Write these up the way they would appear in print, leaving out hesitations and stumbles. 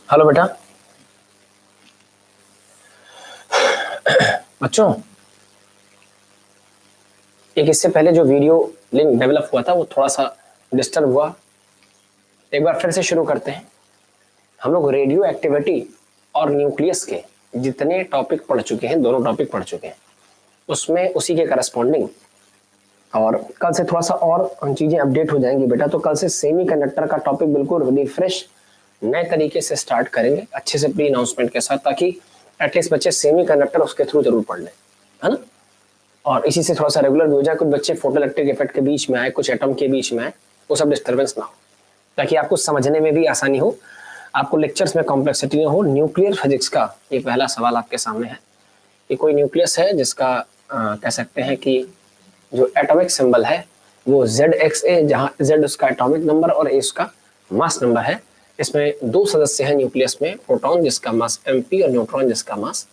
Hello बेटा। बच्चों, एक इससे पहले जो वीडियो लिंक डेवलप हुआ था वो थोड़ा सा डिस्टर्ब हुआ। एक बार फिर से शुरू करते हैं। हम लोग रेडियो एक्टिविटी और न्यूक्लियस के जितने टॉपिक पढ़ चुके हैं, दोनों टॉपिक पढ़ चुके हैं, उसमें उसी के करस्पॉन्डिंग और कल से थोड़ा सा और चीजें अपडेट हो जाएंगी बेटा। तो कल से सेमीकंडक्टर का टॉपिक बिल्कुल रिफ्रेश नए तरीके से स्टार्ट करेंगे, अच्छे से प्री अनाउंसमेंट के साथ, ताकि एटलीस्ट बच्चे सेमीकंडक्टर उसके थ्रू जरूर पढ़ लें, है ना। और इसी से थोड़ा सा रेगुलर भी हो जाए। कुछ बच्चे फोटोइलेक्ट्रिक इफेक्ट के बीच में आए, कुछ एटम के बीच में आए, वो सब डिस्टर्बेंस ना हो, ताकि आपको समझने में भी आसानी हो, आपको लेक्चर्स में कॉम्प्लेक्सिटी ना हो। न्यूक्लियर फिजिक्स का ये पहला सवाल आपके सामने है कि कोई न्यूक्लियस है जिसका कह सकते हैं कि जो एटॉमिक सिंबल है वो ZXA, जहां Z उसका एटॉमिक नंबर और A उसका मास नंबर है। इसमें दो सदस्य हैं न्यूक्लियस में, प्रोटॉन जिसका मास MP और न्यूट्रॉन जिसका मास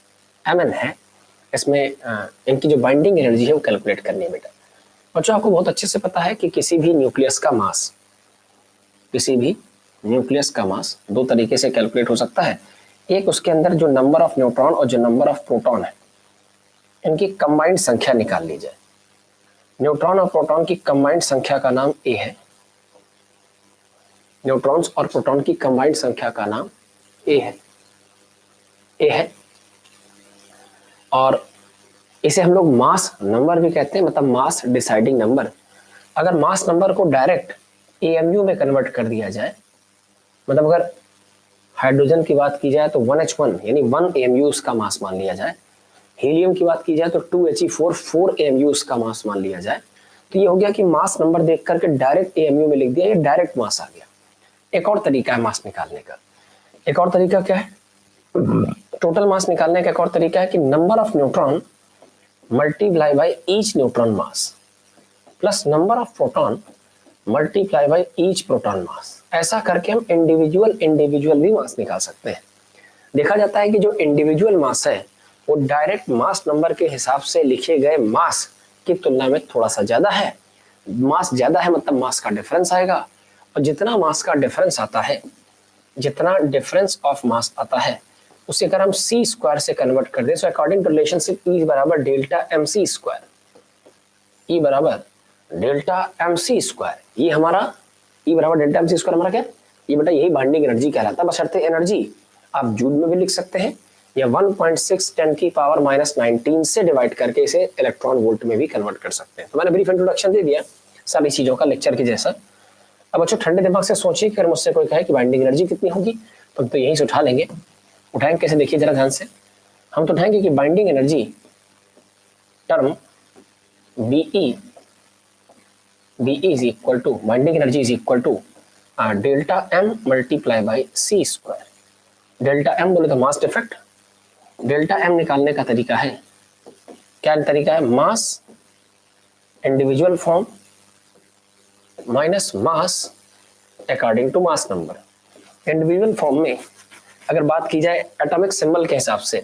Mn है। इसमें इनकी जो बाइंडिंग एनर्जी है वो कैलकुलेट करनी है बेटा। बच्चों, आपको बहुत अच्छे से पता है कि किसी भी न्यूक्लियस का मास दो तरीके से कैलकुलेट हो सकता है। एक, उसके अंदर जो नंबर ऑफ न्यूट्रॉन और जो नंबर ऑफ प्रोटॉन है, इनकी कंबाइंड संख्या निकाल ली जाए। न्यूट्रॉन और प्रोटॉन की कंबाइंड संख्या का नाम A है। न्यूट्रॉन्स और प्रोटॉन की कंबाइंड संख्या का नाम A है। और इसे हम लोग मास नंबर भी कहते हैं, मतलब मास डिसाइडिंग नंबर। अगर मास नंबर को डायरेक्ट AMU में कन्वर्ट कर दिया जाए, मतलब अगर हाइड्रोजन की बात की जाए तो 1H1 यानी 1 AMU उसका मास मान लिया जाए, हीलियम की बात की जाए तो 2He4 4 AMU उसका मास मान लिया जाए, तो ये हो गया कि मास नंबर देख करके डायरेक्ट AMU में लिख दिया, ये डायरेक्ट मास आ गया। एक और तरीका है मास निकालने का। एक और तरीका क्या है? टोटल मास निकालने का एक और तरीका है कि number of neutron multiply by each neutron mass plus number of proton multiply by each proton mass. ऐसा करके हम इंडिविजुअल भी मास निकाल सकते हैं। देखा जाता है कि जो इंडिविजुअल मास है वो डायरेक्ट मास नंबर के हिसाब से लिखे गए मास की तुलना में थोड़ा सा ज्यादा है। मास ज्यादा है मतलब मास का डिफरेंस आएगा, और जितना मास का डिफरेंस आता है, जितना डिफरेंस ऑफ मास आता है, उसे अगर हम C स्क्वायर से कन्वर्ट कर दें, so according to relationship E बराबर डेल्टा MC स्क्वायर, E बराबर डेल्टा MC स्क्वायर, ये हमारा E बराबर डेल्टा MC स्क्वायर हमारा क्या? ये बेटा यही बाइंडिंग एनर्जी कहलाता है। बशर्ते एनर्जी आप जूल में भी लिख सकते हैं या 1.6 10 की पावर -19 से डिवाइड करके इसे इलेक्ट्रॉन वोल्ट में भी कन्वर्ट कर सकते हैं। तो मैंने ब्रीफ इंट्रोडक्शन दे दिया सारी चीजों का लेक्चर के जैसा। अब बच्चों ठंडे दिमाग से सोचिए कि अगर मुझसे कोई कहे कि बाइंडिंग एनर्जी कितनी होगी, तो हम तो यहीं से उठा लेंगे। उठाएंगे कैसे? देखिए जरा ध्यान से। हम तो उठाएंगे कि binding energy term BE is equal to, binding energy is equal to delta M multiply by C square. Delta M बोले तो मास डिफेक्ट। डेल्टा M निकालने का तरीका है, क्या तरीका है? Mass individual form minus mass according to mass number. Individual form में अगर बात की जाए एटॉमिक सिंबल के हिसाब से,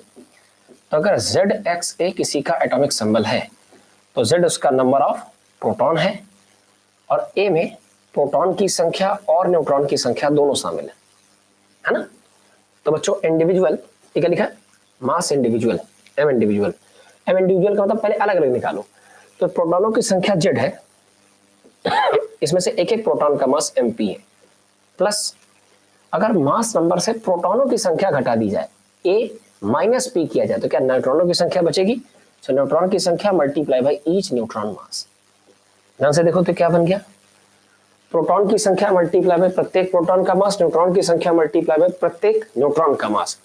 तो अगर ZXA किसी का एटॉमिक सिंबल है तो Z उसका नंबर ऑफ प्रोटॉन है, और A में प्रोटॉन की संख्या और न्यूट्रॉन की संख्या दोनों शामिल है ना। तो बच्चों इंडिविजुअल ये क्या लिखा है? मास इंडिविजुअल, M इंडिविजुअल का मतलब पहले अलग अलग निकालो। तो प्रोटॉनों की संख्या Z है, इसमें से एक एक प्रोटॉन का मास MP है, प्लस अगर मास नंबर से प्रोटॉनों की संख्या घटा दी जाए, A माइनस P किया जाए, तो क्या न्यूट्रॉनों की संख्या बचेगी? तो न्यूट्रॉन की संख्या मल्टीप्लाई बाई ईच न्यूट्रॉन मास। ध्यान से देखो तो क्या बन गया? प्रोटॉन की संख्या मल्टीप्लाई बाय प्रत्येक प्रोटॉन का मास, न्यूट्रॉन की संख्या मल्टीप्लाई बाय प्रत्येक न्यूट्रॉन का मास,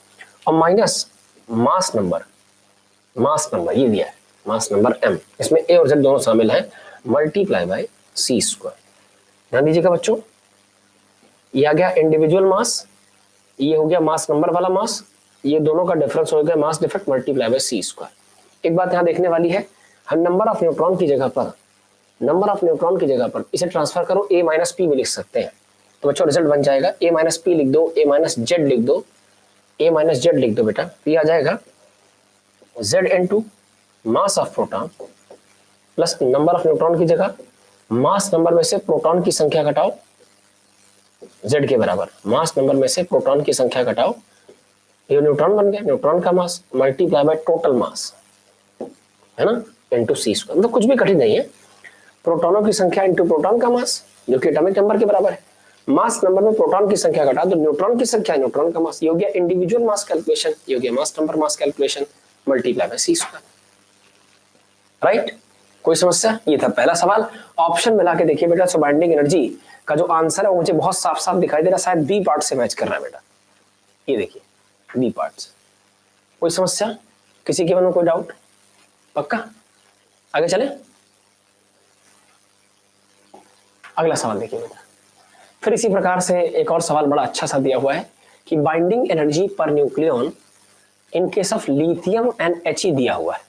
और माइनस मास नंबर ये दिया है, मास नंबर M, इसमें A और Z दोनों शामिल हैं, मल्टीप्लाई बाय C स्क्वायर। ध्यान दीजिएगा बच्चों, ये आ गया इंडिविजुअल मास, ये हो गया मास नंबर वाला मास, ये दोनों का डिफरेंस हो गया mass defect multiply by C square. एक बात यहां देखने वाली है, हम नंबर ऑफ न्यूट्रॉन की जगह पर इसे ट्रांसफर करो A माइनस P भी लिख सकते हैं। तो बच्चों रिजल्ट बन जाएगा A माइनस P लिख दो, A माइनस Z लिख दो, A माइनस Z लिख दो बेटा, तो ये आ जाएगा Z into mass of proton plus number of neutron की जगह मास नंबर में से प्रोटॉन की संख्या घटाओ, z के बराबर मास नंबर में से प्रोटॉन की संख्या घटाओ, ये न्यूट्रॉन बन गया, न्यूट्रॉन का मास मल्टीप्लाई बाय टोटल मास, है ना, इनटू c स्क्वायर। मतलब कुछ भी कठिन नहीं है, प्रोटॉनों की संख्या इनटू प्रोटॉन का मास जो कि एटॉमिक नंबर के बराबर है। मास नंबर में प्रोटॉन की संख्या घटा तो न्यूट्रॉन की संख्या न्यूट्रॉन का मास, ये हो गया इंडिविजुअल मास कैलकुलेशन, ये हो गया mass number mass calculation multiply by c square, right. कोई समस्या? ये था पहला सवाल। ऑप्शन मिला के देखिए बेटा, बाइंडिंग एनर्जी का जो आंसर है वो मुझे बहुत साफ साफ दिखाई दे रहा है, शायद बी पार्ट से मैच कर रहा है बेटा, ये देखिए बी पार्ट से। कोई समस्या किसी के मन में, कोई डाउट? पक्का? आगे चले, अगला सवाल देखिए बेटा। फिर इसी प्रकार से एक और सवाल बड़ा अच्छा सा दिया हुआ है कि binding energy per nucleon in case of lithium and He दिया हुआ है,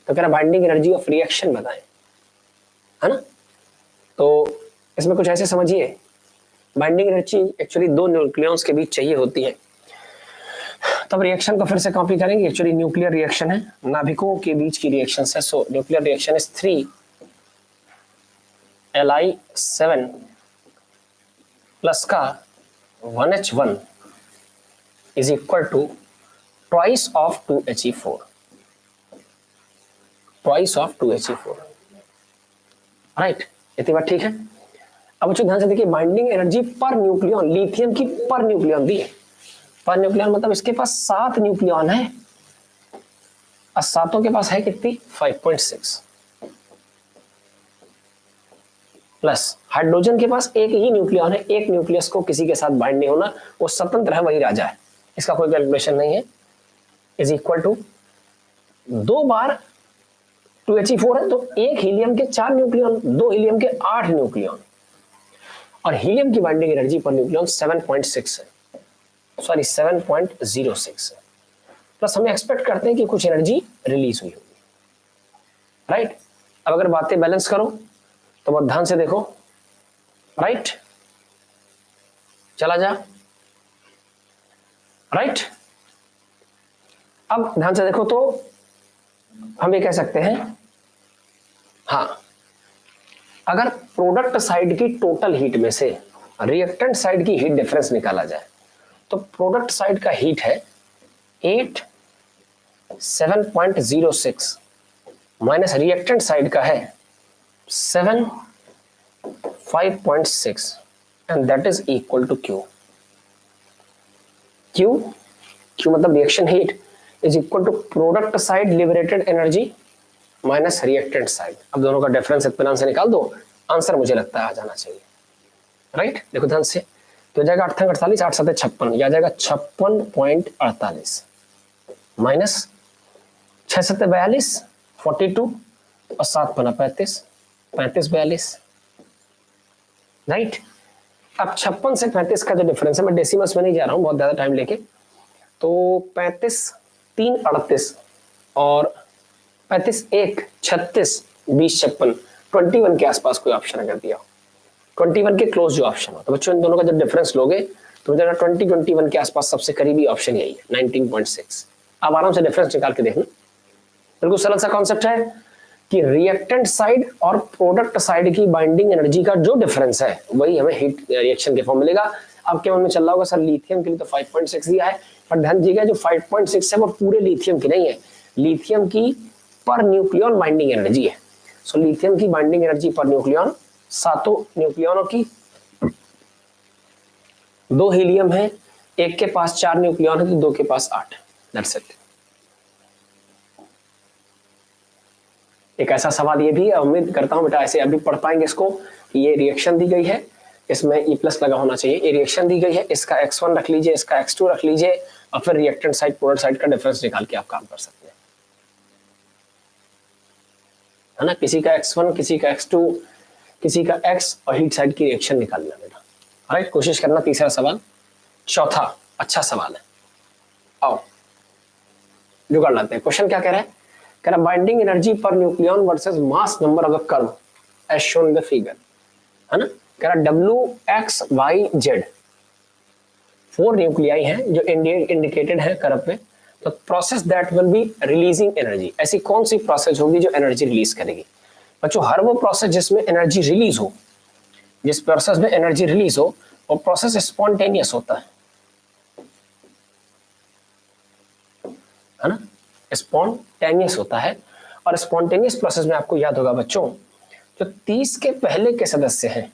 तो कह रहा बाइंडिंग एनर्जी ऑफ रिएक्शन बताएं, है ना। तो इसमें कुछ ऐसे समझिए, बाइंडिंग एनर्जी एक्चुअली दो न्यूक्लियॉन्स के बीच चाहिए होती है, तब रिएक्शन को फिर से कॉपी करेंगे। एक्चुअली न्यूक्लियर रिएक्शन है, नाभिकों के बीच की रिएक्शन है। So nuclear reaction is 3Li7 plus का 1H1 is equal to twice of 2He4, twice of 2He4, right. इतनी बात ठीक है। अब बच्चों ध्यान से देखिए, binding energy per nucleon, lithium की पर न्यूक्लियन दी है। पर न्यूक्लियन मतलब इसके पास 7 न्यूक्लियन है, और सातों के पास है कितनी? 5.6, प्लस हाइड्रोजन के पास एक ही न्यूक्लियन है, एक न्यूक्लियस को किसी के साथ बाइंड नहीं होना, वो स्वतंत्र है, वही राजा है, इसका कोई कैलकुलेशन नहीं है। Is equal to 2 bar 2He4 है, तो एक हीलियम के 4 न्यूक्लियन, 2 हीलियम के 8 न्यूक्लियन, और हीलियम की बाइंडिंग एनर्जी पर न्यूक्लियन 7.6 है, सॉरी 7.06 है। प्लस हम एक्सपेक्ट करते हैं कि कुछ एनर्जी रिलीज हुई होगी, राइट। अब अगर बातें बैलेंस करो तो बहुत ध्यान से देखो, राइट, चला जा, राइट। अब ध्यान से देखो तो हम ये कह सकते हैं, हाँ, अगर प्रोडक्ट साइड की टोटल हीट में से रिएक्टेंट साइड की हीट डिफरेंस निकाला जाए, तो प्रोडक्ट साइड का हीट है 7.06 माइनस रिएक्टेंट साइड का है 5.6 and that is equal to Q। Q मतलब reaction heat is equal to product side liberated energy minus reactant side. अब दोनों का डिफरेंस इत्मीनान से निकाल दो, आंसर मुझे लगता है आ जाना चाहिए, राइट। देखो ध्यान से, तो जाएगा 8 48, 8 7 56, या जाएगा 56.48 माइनस 6 7 42 42 और 7 5 35 35 42, राइट। अब 56 से 35 का जो डिफरेंस है, मैं डेसिमल्स में नहीं जा रहा हूं बहुत ज्यादा टाइम लेके, तो 35 3 38 और 35 1 36 20 56 21 के आसपास कोई ऑप्शन अगर दिया हो, 21 के क्लोज जो ऑप्शन हो, तो बच्चों इन दोनों का जब डिफरेंस लोगे तो मुझे 21 के आसपास सबसे करीबी ऑप्शन यही है 19.6। अब आराम से डिफरेंस निकाल के देखना, बिल्कुल सरल सा कॉन्सेप्ट है कि रिएक्टेंट साइड और प्रोडक्ट साइड की बाइंडिंग एनर्जी का जो डिफरेंस है वही हमें हीट रिएक्शन के फॉर्म मिलेगा। आपके मन में चल रहा होगा सर लिथियम के लिए तो 5.6 दिया है, पर ध्यान दीजिएगा जो 5.6 है वो पूरे लिथियम की नहीं है, लिथियम की पर न्यूक्लियन बाइंडिंग एनर्जी है। सो लिथियम की बाइंडिंग एनर्जी पर न्यूक्लियन, सातों न्यूक्लियनों की 2 हीलियम है, एक के पास 4 न्यूक्लियन है तो 2 के पास 8, दैट्स इट। एक ऐसा सवाल ये भी है, उम्मीद करता हूं बेटा ऐसे अभी पढ़ पाएंगे इसको, ये रिएक्शन दी गई है, इसमें E प्लस लगा होना चाहिए, ये रिएक्शन दी गई है, इसका X1 रख लीजिए, इसका X2 रख लीजिए, और फिर रिएक्टेंट साइड प्रोडक्ट साइड का डिफरेंस निकाल के आप काम कर सकते हैं, है ना। किसी का X1 किसी का X2 किसी का X और हीट साइड की रिएक्शन निकालना बेटा, राइट। कोशिश करना। तीसरा सवाल, चौथा अच्छा सवाल है, आओ जुगाड़ लाते हैं। क्वेश्चन क्या कह रहा है? कह रहा binding energy per nucleon versus mass number of the curve as shown in the figure, है ना। कह रहा WXYZ 4 न्यूक्लियाई हैं जो इंडिकेटेड है कर्व पे, तो process that will be releasing energy, ऐसी कौन सी प्रोसेस होगी जो एनर्जी रिलीज करेगी? बच्चों हर वो प्रोसेस जिसमें एनर्जी रिलीज हो, जिस प्रोसेस में एनर्जी रिलीज हो और प्रोसेस स्पॉन्टेनियस होता है ना, स्पॉन्टेनियस होता है। और स्पॉन्टेनियस प्रोसेस में आपको याद होगा बच्चों, जो 30 के पहले के सदस्य हैं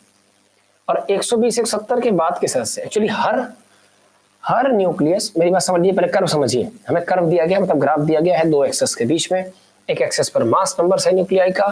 और 120 170 के बाद के सदस्य, एक्चुअली हर न्यूक्लियस, मेरी बात समझिए, पहले कर्व समझिए। हमें कर्व दिया गया, मतलब ग्राफ दिया गया है दो एक्सेस के बीच में। एक एक्सेस पर मास नंबर है न्यूक्लियाई का,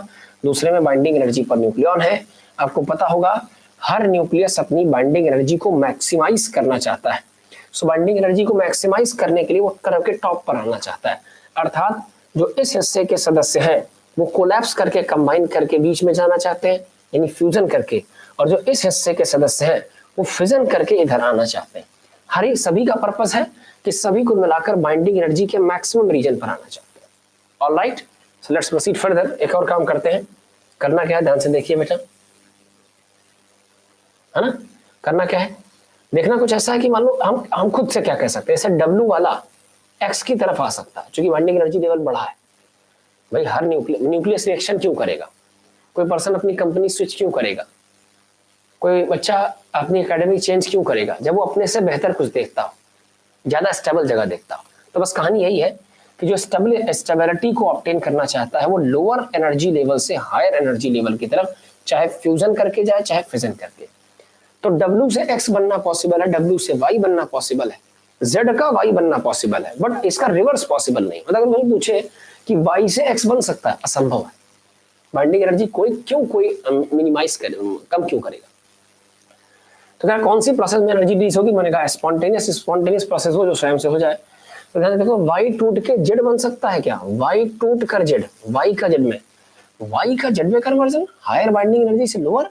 दूसरे में बाइंडिंग एनर्जी पर न्यूक्लियॉन है। आपको पता होगा हर न्यूक्लियस अपनी बाइंडिंग एनर्जी को मैक्सिमाइज करना चाहता है। सो बाइंडिंग एनर्जी को मैक्सिमाइज करने के लिए वो कर्व के टॉप पर आना चाहता है, अर्थात जो इस हिस्से के सदस्य हैं वो कोलैप्स करके कंबाइन करके बीच में जाना चाहते हैं, यानी फ्यूजन करके, और जो इस हिस्से के सदस्य हैं वो फिजन करके इधर आना चाहते हैं। हर सभी का पर्पस है कि सभी को मिलाकर बाइंडिंग एनर्जी के मैक्सिमम रीजन पर आना चाहते हैं। Alright, so let's proceed further. एक और काम करते हैं। करना क्या है, ध्यान से देखिए बेटा, है ना। करना क्या है, देखना कुछ ऐसा है कि मान लो हम खुद से क्या कह सकते हैं, जैसे W वाला X की तरफ आ सकता है क्योंकि बाइंडिंग एनर्जी लेवल बढ़ा है। भाई हर न्यूक्लियस रिएक्शन क्यों करेगा, कोई पर्सन अपनी कंपनी स्विच क्यों करेगा, कोई बच्चा अपनी एकेडमी चेंज क्यों करेगा, जब वो अपने से बेहतर कुछ देखता हो, ज्यादा स्टेबल जगह देखता हो। तो बस कहानी यही है कि जो स्टेबिलिटी को ऑब्टेन करना चाहता है वो लोअर एनर्जी लेवल से हायर एनर्जी लेवल की तरफ, चाहे फ्यूजन करके जाए चाहे फिजन करके। तो W से X बनना पॉसिबल है, W से Y बनना पॉसिबल है, Z का Y बनना पॉसिबल है, बट इसका रिवर्स पॉसिबल नहीं। मतलब अगर मुझे पूछे कि Y से X बन सकता है, असंभव है। बाइंडिंग एनर्जी कोई मिनिमाइज करे, कम क्यों करेगा। तो क्या कौन सी प्रोसेस में एनर्जी रिलीज होगी, मैंने कहा स्पॉन्टेनियस प्रोसेस हो जो स्वयं से हो जाए। तो ध्यान देखो, Y टूट के Z बन सकता है क्या, Y टूट कर Z, Y का Z में कन्वर्जन हायर बाइंडिंग एनर्जी से लोअर,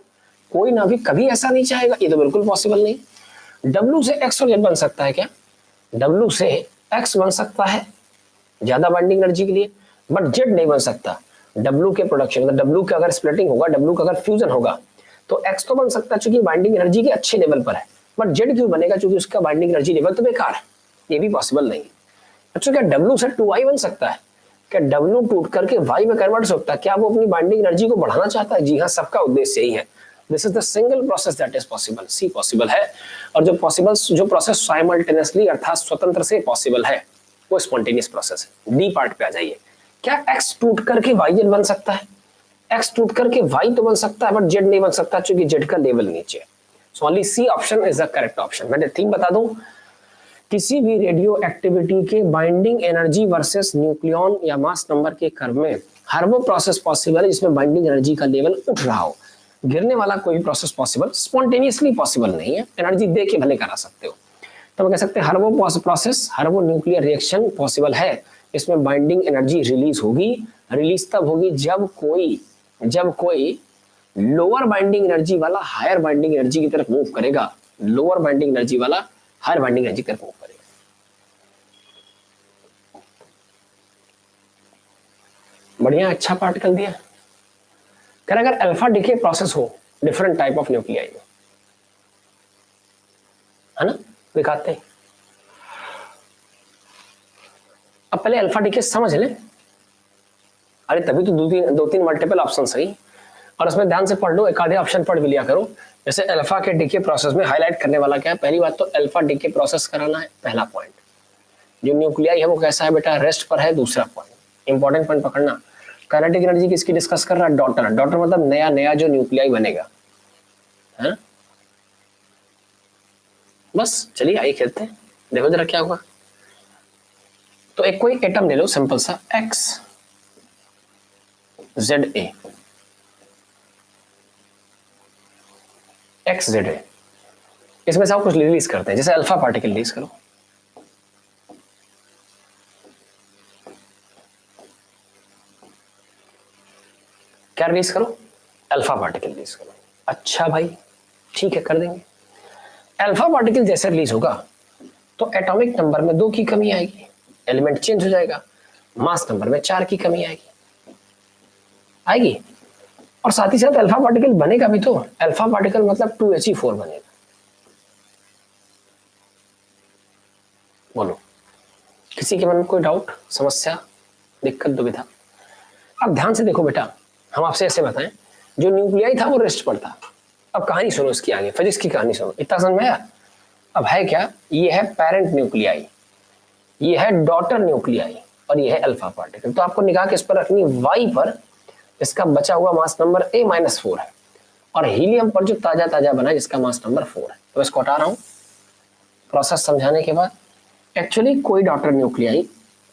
कोई ना भी कभी ऐसा नहीं चाहेगा, ये तो बिल्कुल पॉसिबल नहीं। W से X और Z बन सकता है क्या, W से X बन सकता है ज्यादा बाइंडिंग एनर्जी के लिए, बट Z नहीं बन सकता। W के प्रोडक्शन, मतलब W का अगर स्प्लिटिंग होगा, W का अगर फ्यूजन होगा तो X तो बन सकता है क्योंकि बाइंडिंग एनर्जी के अच्छे लेवल पर है, बट Z क्यों बनेगा, क्योंकि उसका बाइंडिंग एनर्जी लेवल तो बेकार है, ये भी पॉसिबल नहीं है। अच्छा, क्या W से 2Y बन सकता है, क्या W टूट करके Y में कन्वर्ट हो सकता है, क्या वो अपनी बाइंडिंग एनर्जी को बढ़ाना चाहता है। जी हाँ, सबका उद्देश्य यही है। This is the single process that is possible, C possible है। और जो प्रोसेस साइमल्टेनियसली अर्थात स्वतंत्र से पॉसिबल है वो स्पॉन्टेनियस प्रोसेस है। डी पार्ट पे आ जाइए, क्या X टूट करके YZ बन सकता है, X टूट करके Y तो बन सकता है बट Z नहीं बन सकता क्योंकि Z का लेवल नीचे है। So only C option is the correct option. मैं थीम बता दूं, किसी भी रेडियो एक्टिविटी के बाइंडिंग एनर्जी वर्सेस न्यूक्लियॉन या मास नंबर के कर्व में हर वो प्रोसेस पॉसिबल है जिसमें बाइंडिंग एनर्जी का लेवल उठ रहा हो। गिरने वाला कोई प्रोसेस पॉसिबल स्पॉन्टेनियसली पॉसिबल नहीं है, एनर्जी दे के भले करा सकते हो। तो हम कह सकते हैं हर वो प्रोसेस, हर वो न्यूक्लियर रिएक्शन पॉसिबल है इसमें बाइंडिंग एनर्जी रिलीज होगी। रिलीज तब होगी जब कोई लोअर बाइंडिंग एनर्जी वाला हायर बाइंडिंग एनर्जी की तरफ मूव करेगा, लोअर बाइंडिंग एनर्जी वाला हायर बाइंडिंग एनर्जी की तरफ मूव करेगा। बढ़िया, अच्छा पार्ट कर दिया। कर अगर अल्फा डीके प्रोसेस हो डिफरेंट टाइप ऑफ न्यूक्लियाई में, है ना, दिखाते हैं। अब पहले अल्फा डीके समझ लें, अरे तभी तो दो तीन मल्टीपल ऑप्शन सही, और उसमें ध्यान से पढ़ लो, एक आधे ऑप्शन पढ़ भी लिया करो। जैसे अल्फा के डीके प्रोसेस में हाईलाइट करने वाला क्या है, पहली बात तो अल्फा डीके प्रोसेस कराना है, पहला पॉइंट। जो न्यूक्लियाई है वो कैसा है बेटा, रेस्ट पर है, दूसरा पॉइंट। इंपॉर्टेंट पॉइंट पकड़ना, काइनेटिक एनर्जी किसकी डिस्कस कर रहा है, डॉटर मतलब नया जो न्यूक्लियाई बनेगा, है। बस चलिए आइए खेलते हैं, देखो जरा क्या होगा। तो एक कोई एटम ले लो सिंपल सा, XZA, इसमें से आप कुछ रिलीज करते हैं, जैसे अल्फा पार्टिकल रिलीज करो। क्या रिलीज करो, अल्फा पार्टिकल रिलीज करो। अच्छा भाई ठीक है, कर देंगे। अल्फा पार्टिकल जैसे रिलीज होगा तो एटॉमिक नंबर में 2 की कमी आएगी, एलिमेंट चेंज हो जाएगा, मास नंबर में 4 की कमी आएगी। और साथ ही साथ अल्फा पार्टिकल बनेगा भी, तो अल्फा पार्टिकल मतलब 2He4 बनेगा। बोलो, किसी के मन में कोई डाउट, समस्या, दिक्कत, दुविधा? अब ध्यान से देखो बेटा, हम आपसे ऐसे बताएं, जो न्यूक्लियाई था वो रेस्ट पर था, अब कहानी सुनो इसकी, आगे फिजिक्स की कहानी सुनो, इतना समझ में आया? अब है क्या, ये है पेरेंट न्यूक्लियाई, ये है डॉटर न्यूक्लियाई, और ये है अल्फा पार्टिकल। तो आपको निगाह किस पर रखनी, वाई पर। इसका बचा हुआ मास नंबर A-4 है, और हीलियम पर जो ताजा ताजा बना है जिसका मास नंबर 4 है। तो इसको हटा रहा हूं प्रोसेस समझाने के बाद। एक्चुअली कोई daughter nuclei,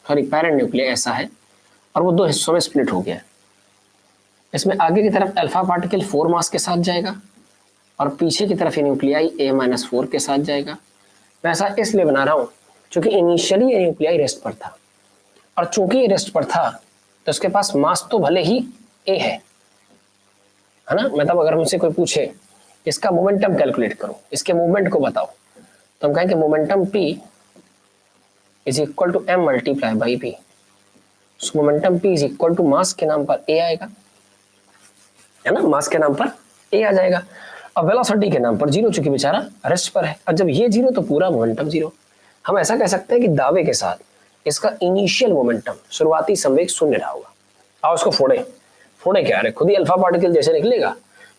sorry parent nuclei ऐसा है, और वो दो हिस्सों में स्प्लिट हो गया है। इसमें आगे की तरफ अल्फा पार्टिकल 4 मास के साथ जाएगा, और पीछे की तरफ ये न्यूक्लियाई A-4 के साथ जाएगा। मैं ऐसा इसलिए बना रहा हूं क्योंकि इनिशियली ये न्यूक्लियाई रेस्ट पर था, और चूंकि ये रेस्ट पर था तो इसके पास मास तो भले ही A है ना। मतलब अगर हमसे कोई पूछे इसका मोमेंटम कैलकुलेट करो, इसके मूवमेंट को बताओ, तो हम कहेंगे momentum P is equal to M multiply by P। Momentum P is equal to mass के नाम पर A आएगा, है ना, मास के नाम पर A आ जाएगा। अब वेलोसिटी के नाम पर जीरो, चूंकि बेचारा रेस्ट पर है, और जब ये जीरो तो पूरा मोमेंटम जीरो। हम ऐसा कह सकते हैं कि दावे के साथ इसका इनिशियल मोमेंटम, शुरुआती संवेग शून्य रहा होगा। आओ उसको फोड़े क्या है, खुद ही अल्फा पार्टिकल जैसे निकलेगा।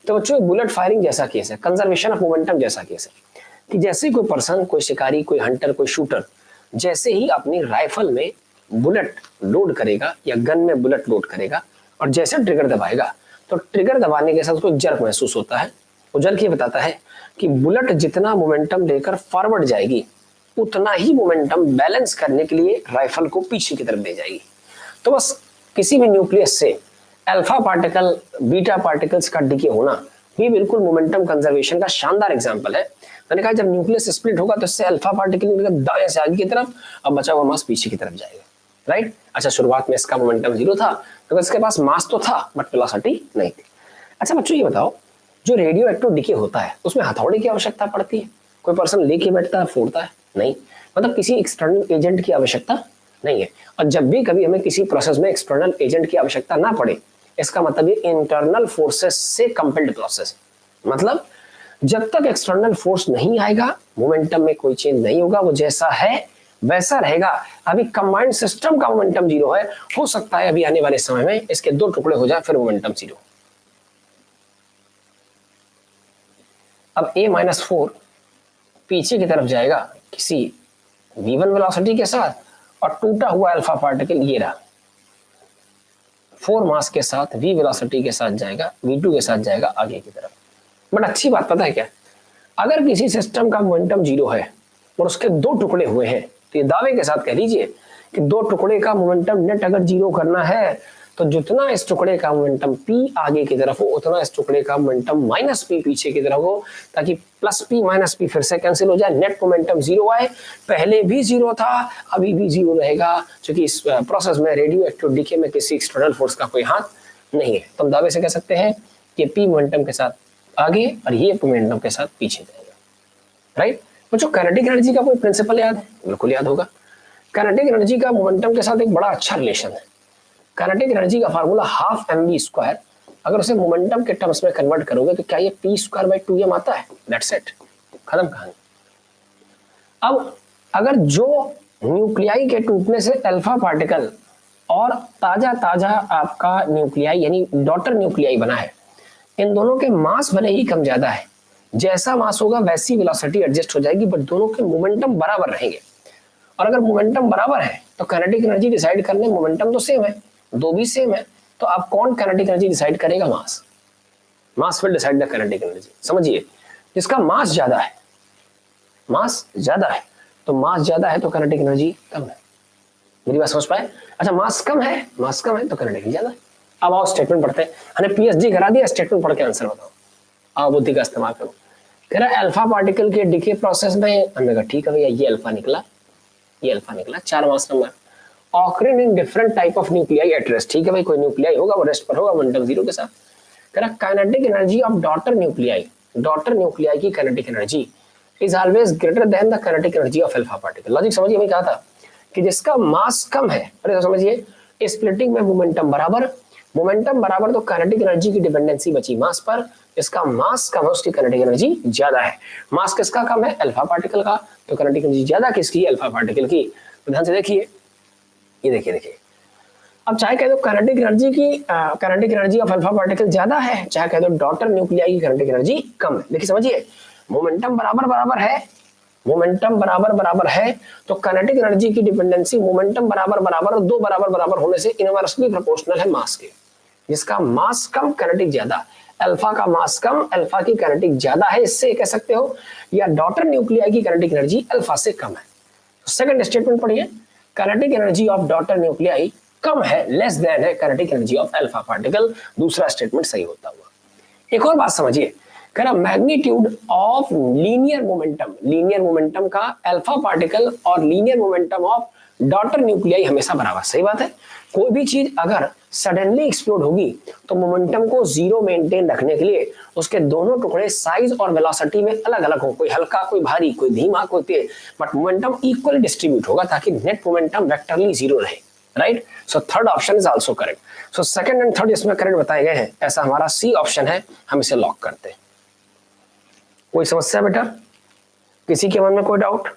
तो बच्चों बुलेट फायरिंग जैसा केस है, कंजर्वेशन ऑफ मोमेंटम जैसा केस है, कि जैसे कोई पर्सन, कोई शिकारी, कोई हंटर, कोई शूटर जैसे ही अपनी राइफल में बुलेट लोड करेगा या गन में बुलेट लोड करेगा, और जैसे ट्रिगर दबाएगा तो ट्रिगर दबाने के साथ उसको जर्क महसूस होता है। वो जर्क ये बताता है कि बुलेट जितना मोमेंटम लेकर फॉरवर्ड जाएगी उतना ही मोमेंटम बैलेंस करने के लिए राइफल को पीछे की तरफ ले जाएगी। तो बस किसी भी न्यूक्लियस से अल्फा पार्टिकल, बीटा पार्टिकल्स का डिके होना भी बिल्कुल मोमेंटम कंजर्वेशन का शानदार एग्जांपल है। मैंने कहा जब न्यूक्लियस स्प्लिट होगा तो इससे अल्फा पार्टिकल दाएं से आगे की तरफ, अब बचा हुआ मास पीछे की तरफ जाएगा, राइट। अच्छा, शुरुआत में इसका मोमेंटम जीरो था तो इसके पास मास तो था बट वेलोसिटी नहीं थी। अच्छा बच्चों ये बताओ, जो रेडियो एक्टिव डिके होता है उसमें हथौड़े की आवश्यकता पड़ती है? कोई पर्सन लेके बैठता है फोड़ता है? नहीं। मतलब किसी एक्सटर्नल एजेंट की आवश्यकता नहीं है। और जब भी कभी हमें किसी प्रोसेस में एक्सटर्नल एजेंट की आवश्यकता ना पड़े, इसका मतलब ये इंटरनल फोर्सेस से कंपेल्ड प्रोसेस। मतलब जब तक एक्सटर्नल फोर्स नहीं आएगा मोमेंटम में कोई चेंज नहीं होगा, वो जैसा है वैसा रहेगा। अभी कंबाइंड सिस्टम का मोमेंटम जीरो है, हो सकता है अभी आने वाले समय में इसके दो टुकड़े हो जाए फिर मोमेंटम जीरो। अब A-4 पीछे की तरफ जाएगा किसी v1 वेलोसिटी के साथ, और टूटा हुआ अल्फा पार्टिकल ये रहा 4 मास के साथ v वेलोसिटी के साथ जाएगा, v2 के साथ जाएगा आगे की तरफ। बट अच्छी बात पता है क्या, अगर किसी सिस्टम का मोमेंटम जीरो है और उसके दो टुकड़े हुए हैं, तो ये दावे के साथ कह लीजिए कि दो टुकड़े का मोमेंटम नेट अगर जीरो करना है तो जितना इस टुकड़े का मोमेंटम p आगे की तरफ हो उतना इस टुकड़े का मोमेंटम -p पीछे की तरफ हो, ताकि +p -p फिर से कैंसिल हो जाए, नेट मोमेंटम जीरो आए। पहले भी जीरो था, अभी भी जीरो रहेगा, क्योंकि इस प्रोसेस में रेडियो एक्टिव डिके में किसी एक्सटर्नल फोर्स का कोई हाथ नहीं है। तो हम दावे से कह सकते हैं कि p मोमेंटम के साथ आगे और ये मोमेंटम के साथ पीछे जाएगा, राइट। बच्चों काइनेटिक एनर्जी का कोई प्रिंसिपल याद है? बिल्कुल याद होगा। काइनेटिक एनर्जी का मोमेंटम के साथ एक बड़ा अच्छा रिलेशन है। काइनेटिक एनर्जी का फार्मूला ½ mv², अगर उसे मोमेंटम के टर्म्स में कन्वर्ट करोगे तो क्या ये p²/2m आता है? दैट्स इट, खत्म कहानी। अब अगर जो न्यूक्लियाई के टूटने से अल्फा पार्टिकल और ताजा ताजा आपका न्यूक्लियाई यानी डॉटर न्यूक्लियाई बना है, इन दोनों के मास भले ही कम ज्यादा है, जैसा मास होगा वैसी वेलोसिटी एडजस्ट हो जाएगी, बट दोनों के मोमेंटम बराबर रहेंगे। और अगर मोमेंटम बराबर है तो काइनेटिक एनर्जी डिसाइड करने मोमेंटम तो सेम है, दो भी सेम है, तो आप कौन काइनेटिक एनर्जी डिसाइड करेगा? Mass will decide the kinetic energy. समझिए, जिसका मास ज्यादा है, मास ज्यादा है तो मास ज्यादा है तो काइनेटिक एनर्जी कम है। मेरी बात समझ पाए? अच्छा, मास कम है तो काइनेटिक एनर्जी ज्यादा है। अब आओ स्टेटमेंट पढ़ते हैं। हमने पीएचडी करा दिया, स्टेटमेंट पढ़ के आंसर बताओ। आओ बुद्धि का इस्तेमाल करो। कह रहा है अल्फा पार्टिकल के डिके प्रोसेस में, हमने कहा ठीक है भैया, ये अल्फा निकला, 4 mass number occurring in different type of nuclei at rest. ठीक है भाई, कोई न्यूक्लियाई होगा वो रेस्ट पर होगा मोमेंटम जीरो के साथ। कह रहा kinetic energy of daughter nuclei की kinetic energy is always greater than the kinetic energy of alpha particle. Logic समझिए, मैं कहा था कि जिसका मास कम है, अरे समझिए स्प्लिटिंग में मोमेंटम बराबर तो काइनेटिक एनर्जी की डिपेंडेंसी बची मास पर। इसका मास कम है, उसकी काइनेटिक एनर्जी ज्यादा है। मास किसका कम है? अल्फा पार्टिकल का, तो काइनेटिक एनर्जी ज्यादा किसकी? अल्फा पार्टिकल की। तो ध्यान से देखिए, ये देखिए अब चाहे कह दो kinetic energy of alpha particle ज्यादा है, चाहे कह दो डॉटर न्यूक्लियाई की काइनेटिक एनर्जी कम है। देखिए समझिए, मोमेंटम बराबर बराबर है, मोमेंटम बराबर बराबर है, तो काइनेटिक एनर्जी की डिपेंडेंसी मोमेंटम बराबर बराबर और दो बराबर बराबर होने से इनवर्सली प्रोपोर्शनल है मास के। जिसका मास कम काइनेटिक ज्यादा, अल्फा का मास कम अल्फा की काइनेटिक ज्यादा है, इससे कह सकते हो या डॉटर न्यूक्लियाई की काइनेटिक एनर्जी अल्फा से कम है। सेकंड स्टेटमेंट पढ़िए, kinetic energy of daughter nuclei कम है, लेस देन है kinetic energy of alpha particle. दूसरा स्टेटमेंट सही होता हुआ। एक और बात समझिए, कह रहा मैग्नीट्यूड ऑफ लीनियर मोमेंटम का अल्फा पार्टिकल और linear momentum of daughter nuclei हमेशा बराबर। सही बात है, कोई भी चीज अगर सडनली एक्सप्लोड होगी तो मोमेंटम को जीरो मेंटेन रखने के लिए उसके दोनों टुकड़े साइज और वेलोसिटी में अलग अलग हो, कोई हल्का कोई भारी, कोई धीमा कोई तेज, बट मोमेंटम इक्वली डिस्ट्रीब्यूट होगा ताकि नेट मोमेंटम वेक्टरली जीरो रहे। Right, so third option is also correct. So second and third इसमें करेक्ट बताए गए हैं, ऐसा हमारा सी ऑप्शन है, हम इसे लॉक करते हैं। कोई समस्या बेटा, किसी के मन में कोई डाउट?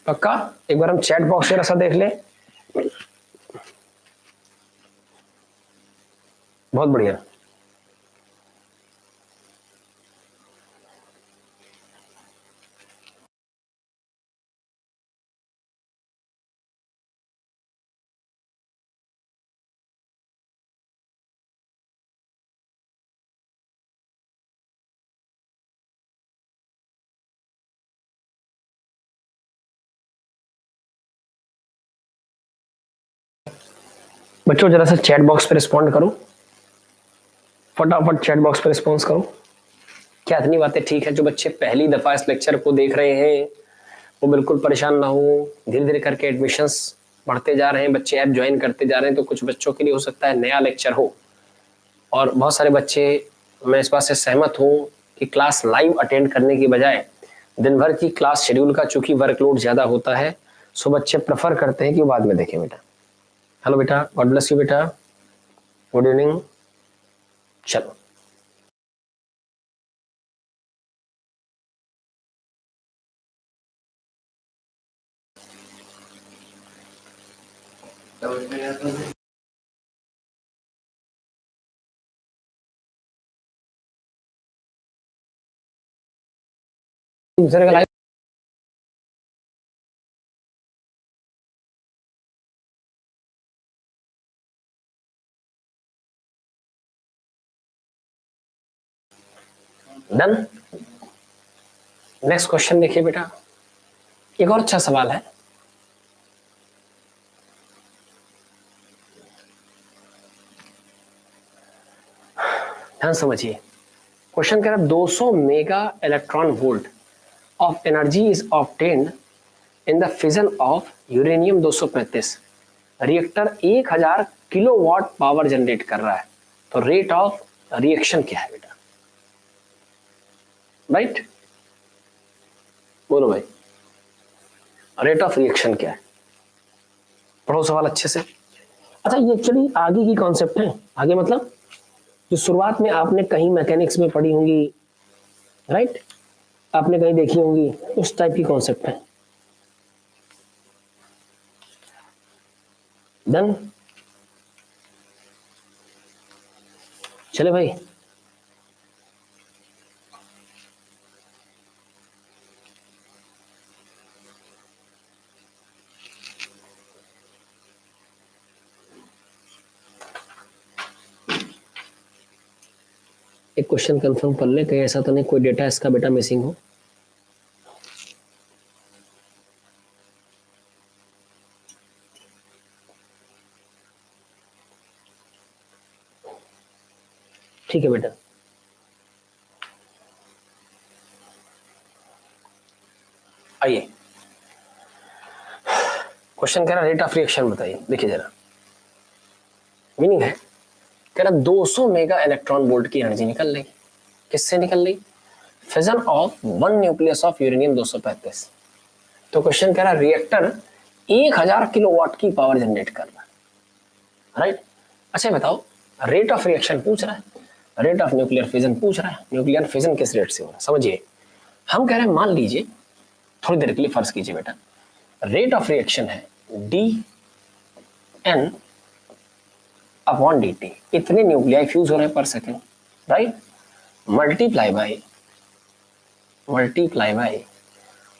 पक्का एक बार हम चैट बॉक्स में ऐसा देख ले। बहुत बढ़िया, बच्चों जरा सा चैट बॉक्स पे रिस्पॉन्ड करो, फटाफट चैट बॉक्स पे रिस्पॉन्स करो। क्या इतनी बातें ठीक है? जो बच्चे पहली दफा इस लेक्चर को देख रहे हैं वो बिल्कुल परेशान ना हो, धीरे धीरे करके एडमिशंस बढ़ते जा रहे हैं, बच्चे ऐप ज्वाइन करते जा रहे हैं, तो कुछ बच्चों के लिए हो सकता है नया लेक्चर हो, और बहुत सारे बच्चे, मैं इस बात से सहमत हूँ कि क्लास लाइव अटेंड करने की बजाय दिन भर की क्लास शेड्यूल का चूंकि वर्कलोड ज्यादा होता है, सो बच्चे प्रेफर करते हैं कि वो बाद में देखें। बेटा हेलो बेटा, गॉड ब्लेस यू बेटा, गुड इवनिंग। चलो दूसरे का लाइव डन। नेक्स्ट क्वेश्चन देखिए बेटा, एक और अच्छा सवाल है। ध्यान समझिए, क्वेश्चन कह रहा है 200 mega electron volt of energy is obtained in the fission of uranium 235। Reactor 1000 kilowatt power generate कर रहा है, तो रेट ऑफ रिएक्शन क्या है बेटा? राइट, बोलो भाई, रेट ऑफ रिएक्शन क्या है? पढ़ो सवाल अच्छे से। अच्छा, ये एक्चुअली आगे की कॉन्सेप्ट है, आगे मतलब जो शुरुआत में आपने कहीं मैकेनिक्स में पढ़ी होंगी, राइट, आपने कहीं देखी होंगी, उस टाइप की कॉन्सेप्ट है। डन, चले भाई। एक क्वेश्चन कंफर्म कर ले, कहीं ऐसा तो नहीं कोई डेटा इसका बेटा मिसिंग हो। ठीक है बेटा, आइए क्वेश्चन कह रहा रेट ऑफ रिएक्शन बताइए। देखिए जरा मीनिंग है, कह रहा 200 मेगा इलेक्ट्रॉन वोल्ट की एनर्जी निकल रही, किससे निकल रही? Fission of one nucleus of uranium 235। तो क्वेश्चन कह रहा रिएक्टर 1000 किलोवाट की पावर जनरेट कर रहा है, राइट। अच्छा बताओ, रेट ऑफ रिएक्शन पूछ रहा है, रेट ऑफ न्यूक्लियर फिजन पूछ रहा है। न्यूक्लियर फिजन किस रेट से हो रहा है समझिए। हम कह रहे हैं मान लीजिए, थोड़ी देर के लिए फर्ज कीजिए बेटा, रेट ऑफ रिएक्शन है डी एन अपॉन dt, इतने न्यूक्लियाई फ्यूज हो रहे हैं पर second, right, multiply by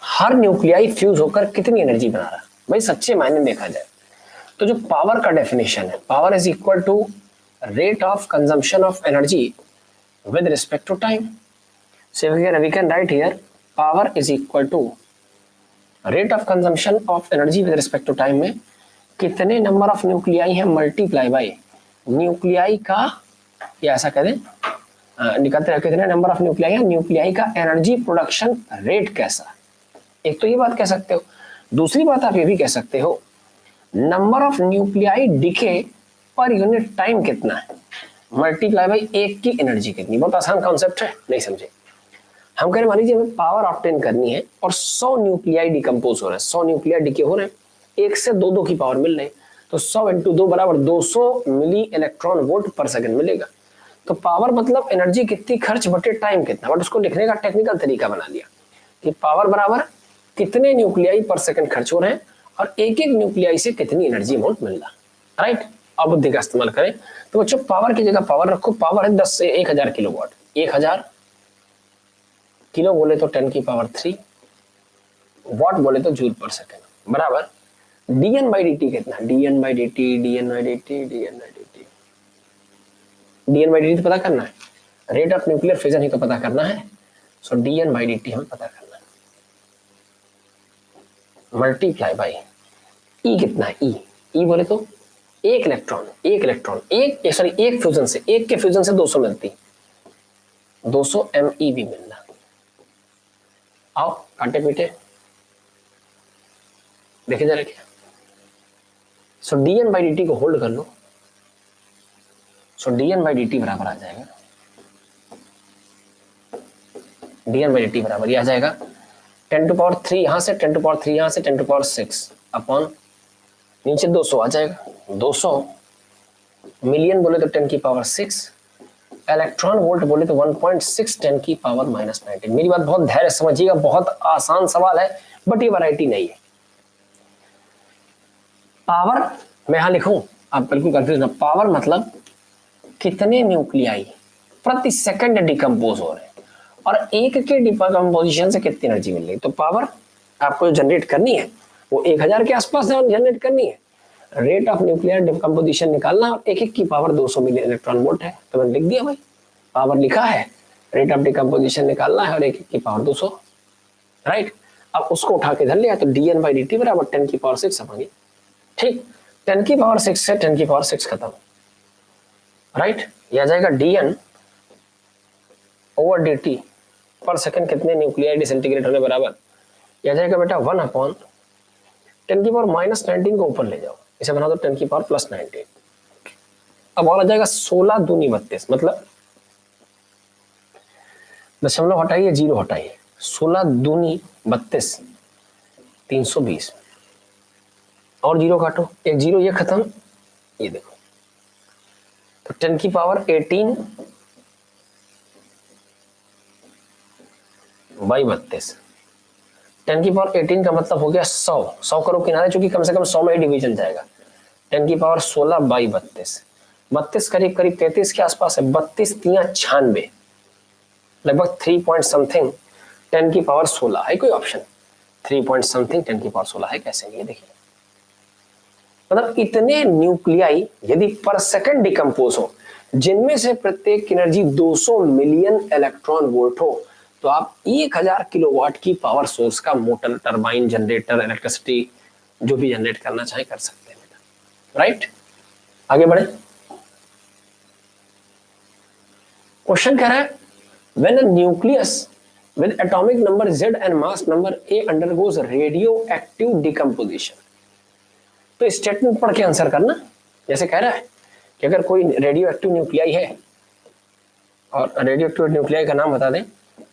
her nuclei fuse होकर कितनी एनर्जी बना रहा है। भाई सच्चे मायने में देखा जाए तो जो पावर का डेफिनेशन है, power is equal to rate of consumption of energy with respect to time. So we can write here power is equal to rate of consumption of energy with respect to time में कितने number of nuclei हैं multiply by nuclei का, या ऐसा कह दें निकलते हैं कितने नंबर ऑफ न्यूक्लियाई है, न्यूक्लियाई का एनर्जी प्रोडक्शन रेट कैसा। एक तो ये बात कह सकते हो, दूसरी बात आप ये भी कह सकते हो number of nuclei decay per unit time कितना है, मल्टीप्लाई बाय एक की एनर्जी कितनी। बहुत आसान कॉन्सेप्ट है, नहीं समझे। हम कह रहे मान लीजिए हमें पावर ऑब्टेन करनी है और 100 न्यूक्लियाई डिकम्पोज हो रहे हैं, 100 न्यूक्लियाई डिके हो रहे हैं, एक से दो की पावर मिल रही, तो 100 इंटू 2 बराबर 200 मिली इलेक्ट्रॉन वोल्ट पर सेकंड मिलेगा। तो पावर मतलब एनर्जी कितनी खर्च बटे टाइम कितना, बट उसको लिखने का टेक्निकल तरीका बना दिया कि पावर बराबर कितने न्यूक्लियाई पर सेकंड खर्च हो रहे हैं और एक एक न्यूक्लियाई से कितनी एनर्जी अमाउंट मिल रहा, राइट। अब बुद्धि का इस्तेमाल करें तो बच्चों पावर की जगह पावर रखो, पावर है 10 से 1000 किलोवाट, 1000 किलो बोले तो 10 की पावर 3, वाट बोले तो जूल पर सेकंड बराबर dn बाई dt कितना, dn बाई dt तो पता करना है, रेट ऑफ न्यूक्लियर फिजन ही तो पता करना है। सो dn बाई dt हमें पता करना है, मल्टीप्लाई बाई ई कितना है, ई बोले तो एक इलेक्ट्रॉन एक फ्यूजन से, एक के फ्यूजन से 200 मिलती, 200 MeV मिलना। आओ काटे पीटे देखे जरा क्या। सो dn बाई dt को होल्ड कर लो, सो dn बाई dt बराबर आ जाएगा, dn बाई dt बराबर ये आ जाएगा 10 टू पावर 3 यहां से, 10 टू पावर 3 यहां से, 10 टू पावर 6 अपॉन नीचे 200 आ जाएगा, 200 मिलियन बोले तो 10 की पावर 6, इलेक्ट्रॉन वोल्ट बोले तो 1.6 10 की पावर -19। मेरी बात बहुत धैर्य समझिएगा, बहुत आसान सवाल है बट ये वैरायटी नहीं है। पावर मैं यहां लिखूं, आप बिल्कुल कंफ्यूज ना, पावर मतलब कितने न्यूक्लियाई प्रति सेकंड डिकम्पोज हो रहे हैं और एक के डिकम्पोजिशन से कितनी एनर्जी मिल रही। तो पावर आपको जनरेट करनी है वो 1000 के आसपास जनरेट करनी है, रेट ऑफ न्यूक्लियर डिकम्पोजिशन निकालना और एक की पावर 200 मिली इलेक्ट्रॉन वोल्ट है, तो मैंने लिख दिया भाई, पावर लिखा है, रेट ऑफ डिकम्पोजिशन निकालना है और एक की पावर 200, राइट। अब उसको उठा के धर लिया तो dn बाई dt बराबर 10 की पावर 6 अपनी, ठीक, 10 की पावर 6 से 10 की पावर 6 खत्म, राइट। यह आ जाएगा dn ओवर dt पर सेकंड कितने न्यूक्लियाई डिसइंटीग्रेट होने बराबर, यह आ जाएगा बेटा 1 अपॉन 10 की पावर -19 को ऊपर ले जाओ, इसे बना दो 10 की पावर +19। अब और आ जाएगा 16 दूनी 32, मतलब दशमलव हटाइए, 0 हटाइए, 16 दूनी 32 320 और 0 काटो, एक 0 ये खत्म, ये देखो, तो 10 की पावर 18 बाई 32, 10 की पावर 18 का मतलब हो गया 100 करो किनारे, चूंकि कम से कम 100 में ही डिवीजन जाएगा, 10 की पावर 16 बाई 32 करीब 33 के आसपास है, 32 तिया 96 लगभग 3 पॉइंट समथिंग 10 की पावर 16 है कोई ऑप्शन, 3 पॉइंट समथिंग 10 की पावर 16 है, कैसे नहीं देखिए, मतलब इतने न्यूक्लियाई यदि पर सेकंड डिकम्पोज हो जिनमें से प्रत्येक की एनर्जी 200 मिलियन इलेक्ट्रॉन वोल्ट हो, तो आप 1000 किलोवाट की पावर सोर्स का मोटर, टरबाइन, जनरेटर, इलेक्ट्रिसिटी जो भी जनरेट करना चाहे कर सकते हैं बेटा, राइट। आगे बढ़े, क्वेश्चन कह रहा है when a nucleus with atomic number Z and mass number A undergoes radioactive decomposition, तो स्टेटमेंट पढ़ के आंसर करना। जैसे कह रहा है कि अगर कोई रेडियो एक्टिव न्यूक्लियाई है, और रेडियो एक्टिव न्यूक्लियाई का नाम बता दें,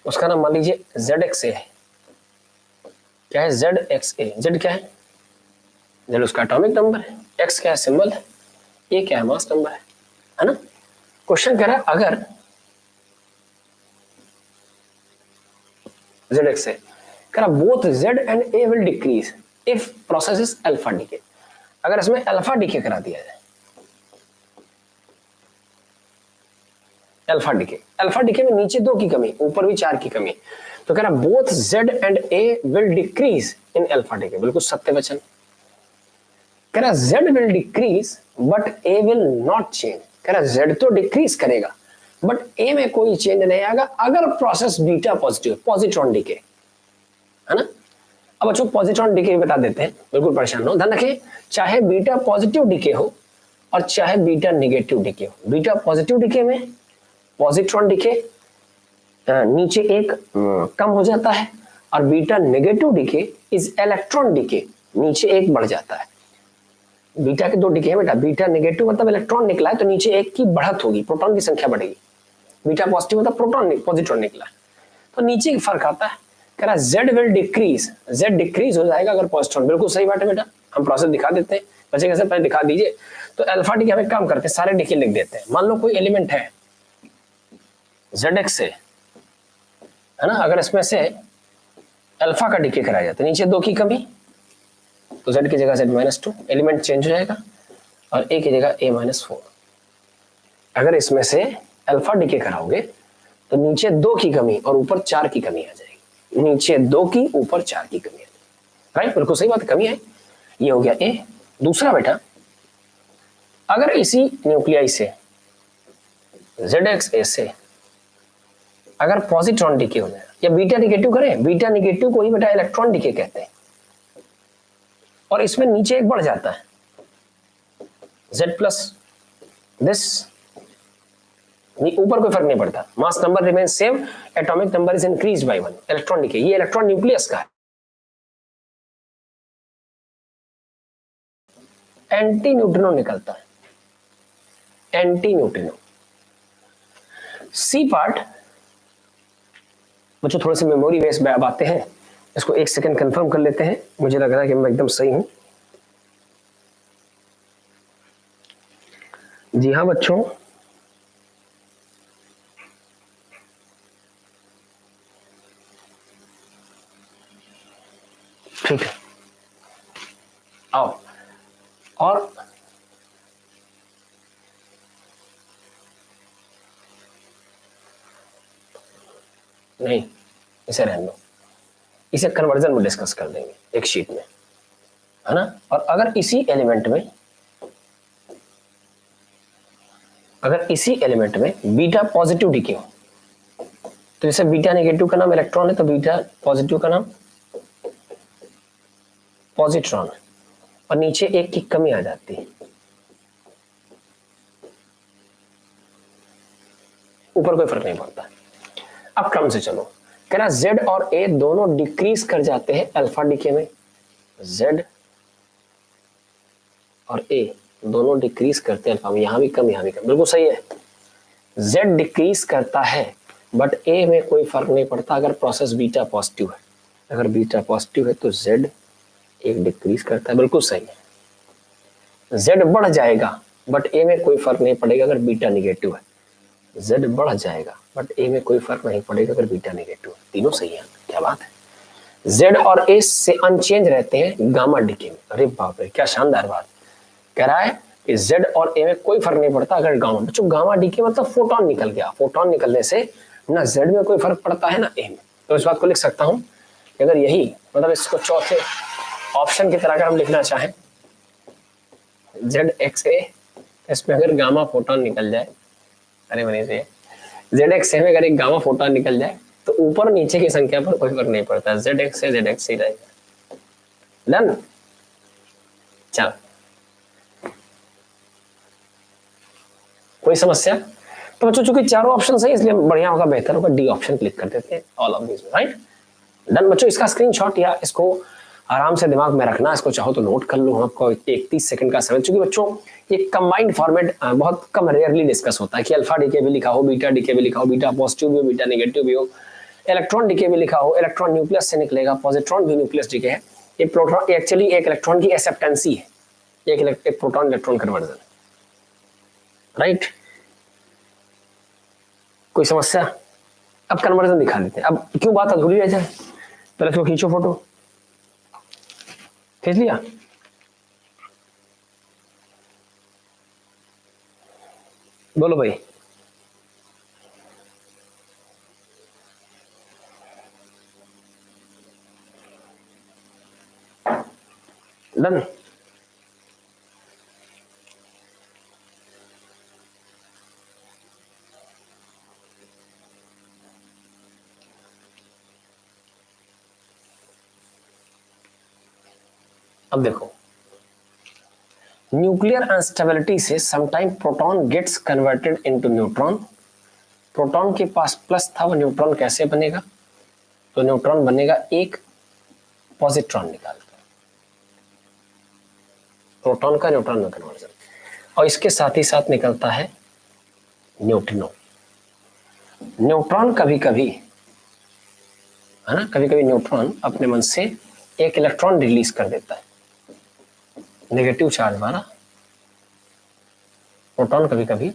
उसका नाम मान लीजिए ZXA है, क्या है ZXA, Z क्या है, Z उसका एटॉमिक नंबर है, X क्या है सिंबल है, A क्या है मास नंबर है ना। क्वेश्चन कह रहा है अगर ZXA कह रहा both Z and A will decrease if process is alpha decay, अगर इसमें अल्फा डीके करा दिया जाए, अल्फा डीके, अल्फा डीके में नीचे 2 की कमी, ऊपर भी 4 की कमी, तो कह रहा both Z and A will decrease in alpha decay, बिल्कुल सत्य वचन। कह रहा Z will decrease but A will not change, कह रहा Z तो डिक्रीज करेगा बट A में कोई चेंज नहीं आएगा अगर process beta positive, positron decay, है ना। अब बच्चों पॉजिट्रॉन डीके बता देते हैं, बिल्कुल परेशान हो, ध्यान रखिए, चाहे बीटा पॉजिटिव डीके हो और चाहे बीटा नेगेटिव डीके हो। बीटा पॉजिटिव डीके में पॉजिट्रॉन डीके नीचे एक कम हो जाता है, और beta negative decay is electron decay, नीचे एक बढ़ जाता है। बीटा के 2 डीके है बेटा, बीटा नेगेटिव मतलब इलेक्ट्रॉन निकला है तो नीचे एक की बढ़त होगी, प्रोटॉन की संख्या बढ़ेगी। बीटा पॉजिटिव मतलब प्रोटॉन पॉजिट्रॉन निकला है तो नीचे एक फर्क आता है। कह रहा Z will decrease, Z decrease हो जाएगा अगर पॉजिट्रॉन, बिल्कुल सही बात है बेटा। हम प्रोसेस दिखा देते हैं, बच्चे कैसे पहले दिखा दीजिए। तो अल्फा डीके हमें काम करते हैं, सारे डीके लिख देते हैं। मान लो कोई एलिमेंट है ZX से, है ना, अगर इसमें से अल्फा का डीके कराया जाता है, नीचे 2 की कमी, तो Z की जगह Z-2, एलिमेंट चेंज हो जाएगा, और A की जगह A-4। अगर इसमें से अल्फा डीके कराओगे तो नीचे 2 की कमी और ऊपर 4 की कमी आ जाएगी, नीचे 2 की ऊपर 4 की कमी आ जाएगी, राइट, बिल्कुल सही बात है, कमी आई। ये हो गया A। दूसरा बेटा, अगर इसी न्यूक्लियाई से ZXA से अगर पॉजिट्रॉन डीके हो जाए या बीटा निगेटिव करें, बीटा निगेटिव को ही बेटा इलेक्ट्रॉन डीके कहते हैं, और इसमें नीचे एक बढ़ जाता है Z प्लस दिस, ऊपर कोई फर्क नहीं पड़ता, mass number remain same, atomic number is increase by 1, electron decay. ये इलेक्ट्रॉन न्यूक्लियस का है, एंटी न्यूट्रिनो निकलता है, एंटी न्यूट्रिनो। सी पार्ट बच्चों थोड़े से मेमोरी बेस बातें हैं, इसको 1 सेकंड कंफर्म कर लेते हैं, मुझे लग रहा है कि मैं एकदम सही हूं। जी हाँ बच्चों, ठीक है, आओ। और नहीं, इसे रहने दो, इसे कन्वर्जन में डिस्कस कर देंगे एक शीट में, है ना। और अगर इसी एलिमेंट में, अगर इसी एलिमेंट में बीटा पॉजिटिव डीके हो, तो जैसे बीटा नेगेटिव का नाम इलेक्ट्रॉन है तो बीटा पॉजिटिव का नाम पॉजिट्रॉन, और नीचे एक की कमी आ जाती है, ऊपर कोई फर्क नहीं पड़ता। अब क्रम से चलो, कह रहा Z और A दोनों डिक्रीज कर जाते हैं अल्फा डीके में, Z और A दोनों डिक्रीज करते हैं अल्फा में, यहां भी कम यहां भी कम, बिल्कुल सही है। Z डिक्रीज करता है बट A में कोई फर्क नहीं पड़ता अगर प्रोसेस बीटा पॉजिटिव है, अगर बीटा पॉजिटिव है तो Z एक डिक्रीज करता है, बिल्कुल सही है। Z बढ़ जाएगा बट A में कोई फर्क नहीं पड़ेगा अगर बीटा निगेटिव है, Z बढ़ जाएगा बट A में कोई फर्क नहीं पड़ेगा अगर बीटा नेगेटिव है, तीनों सही है, क्या बात है। Z और A से अनचेंज रहते हैं गामा डीके में, अरे बाप रे क्या शानदार बात। कह रहा है कि Z और A में कोई फर्क नहीं पड़ता अगर गामा, बच्चों गामा डीके मतलब फोटोन निकल गया, फोटोन निकलने से ना Z में कोई फर्क पड़ता है ना A में, तो इस बात को लिख सकता हूं कि अगर यही मतलब इसको चौथे ऑप्शन की तरह अगर हम लिखना चाहें ZXA, इसमें अगर गामा फोटोन निकल जाए, अरे बने से ZXA में अगर एक गामा फोटोन निकल जाए तो ऊपर नीचे की संख्या पर कोई फर्क नहीं पड़ता, ZXA ZXA ही रहेगा। डन, चल कोई समस्या? तो बच्चों चूंकि चारों ऑप्शन सही इसलिए बढ़िया होगा, बेहतर होगा डी ऑप्शन क्लिक कर देते हैं, all of this, right. Done बच्चों, इसका स्क्रीनशॉट या इसको आराम से दिमाग में रखना, इसको चाहो तो नोट कर लो, आपको 31 सेकंड का समय। चूंकि बच्चों ये कंबाइंड फॉर्मेट बहुत कम रेयरली डिस्कस होता है कि अल्फा डीके भी लिखा हो, बीटा डीके भी लिखा हो, बीटा पॉजिटिव भी हो, बीटा नेगेटिव भी हो, इलेक्ट्रॉन डीके भी लिखा हो, इलेक्ट्रॉन न्यूक्लियस से निकलेगा, पॉजिट्रॉन भी न्यूक्लियस डीके है। ये प्रोटॉन एक्चुअली एक इलेक्ट्रॉन की एक्सेप्टेंसी है, एक प्रोटॉन इलेक्ट्रॉन कन्वर्जन, राइट। कोई समस्या? अब कन्वर्जन दिखा देते हैं, अब क्यों बात अधूरी रह जाए, पहले तो खींचो फोटो, खींच लिया, बोलो भाई। डन। अब देखो, न्यूक्लियर अनस्टेबिलिटी से sometime proton gets converted into neutron. Proton के पास प्लस था, वो न्यूट्रॉन कैसे बनेगा? तो न्यूट्रॉन बनेगा एक पॉजिट्रॉन निकालकर, प्रोटॉन का न्यूट्रॉन में कन्वर्जन। और इसके साथ ही साथ निकलता है न्यूट्रिनो। न्यूट्रॉन कभी कभी, है ना, कभी कभी न्यूट्रॉन अपने मन से एक इलेक्ट्रॉन रिलीज कर देता है नेगेटिव चार्ज वाला। प्रोटॉन कभी कभी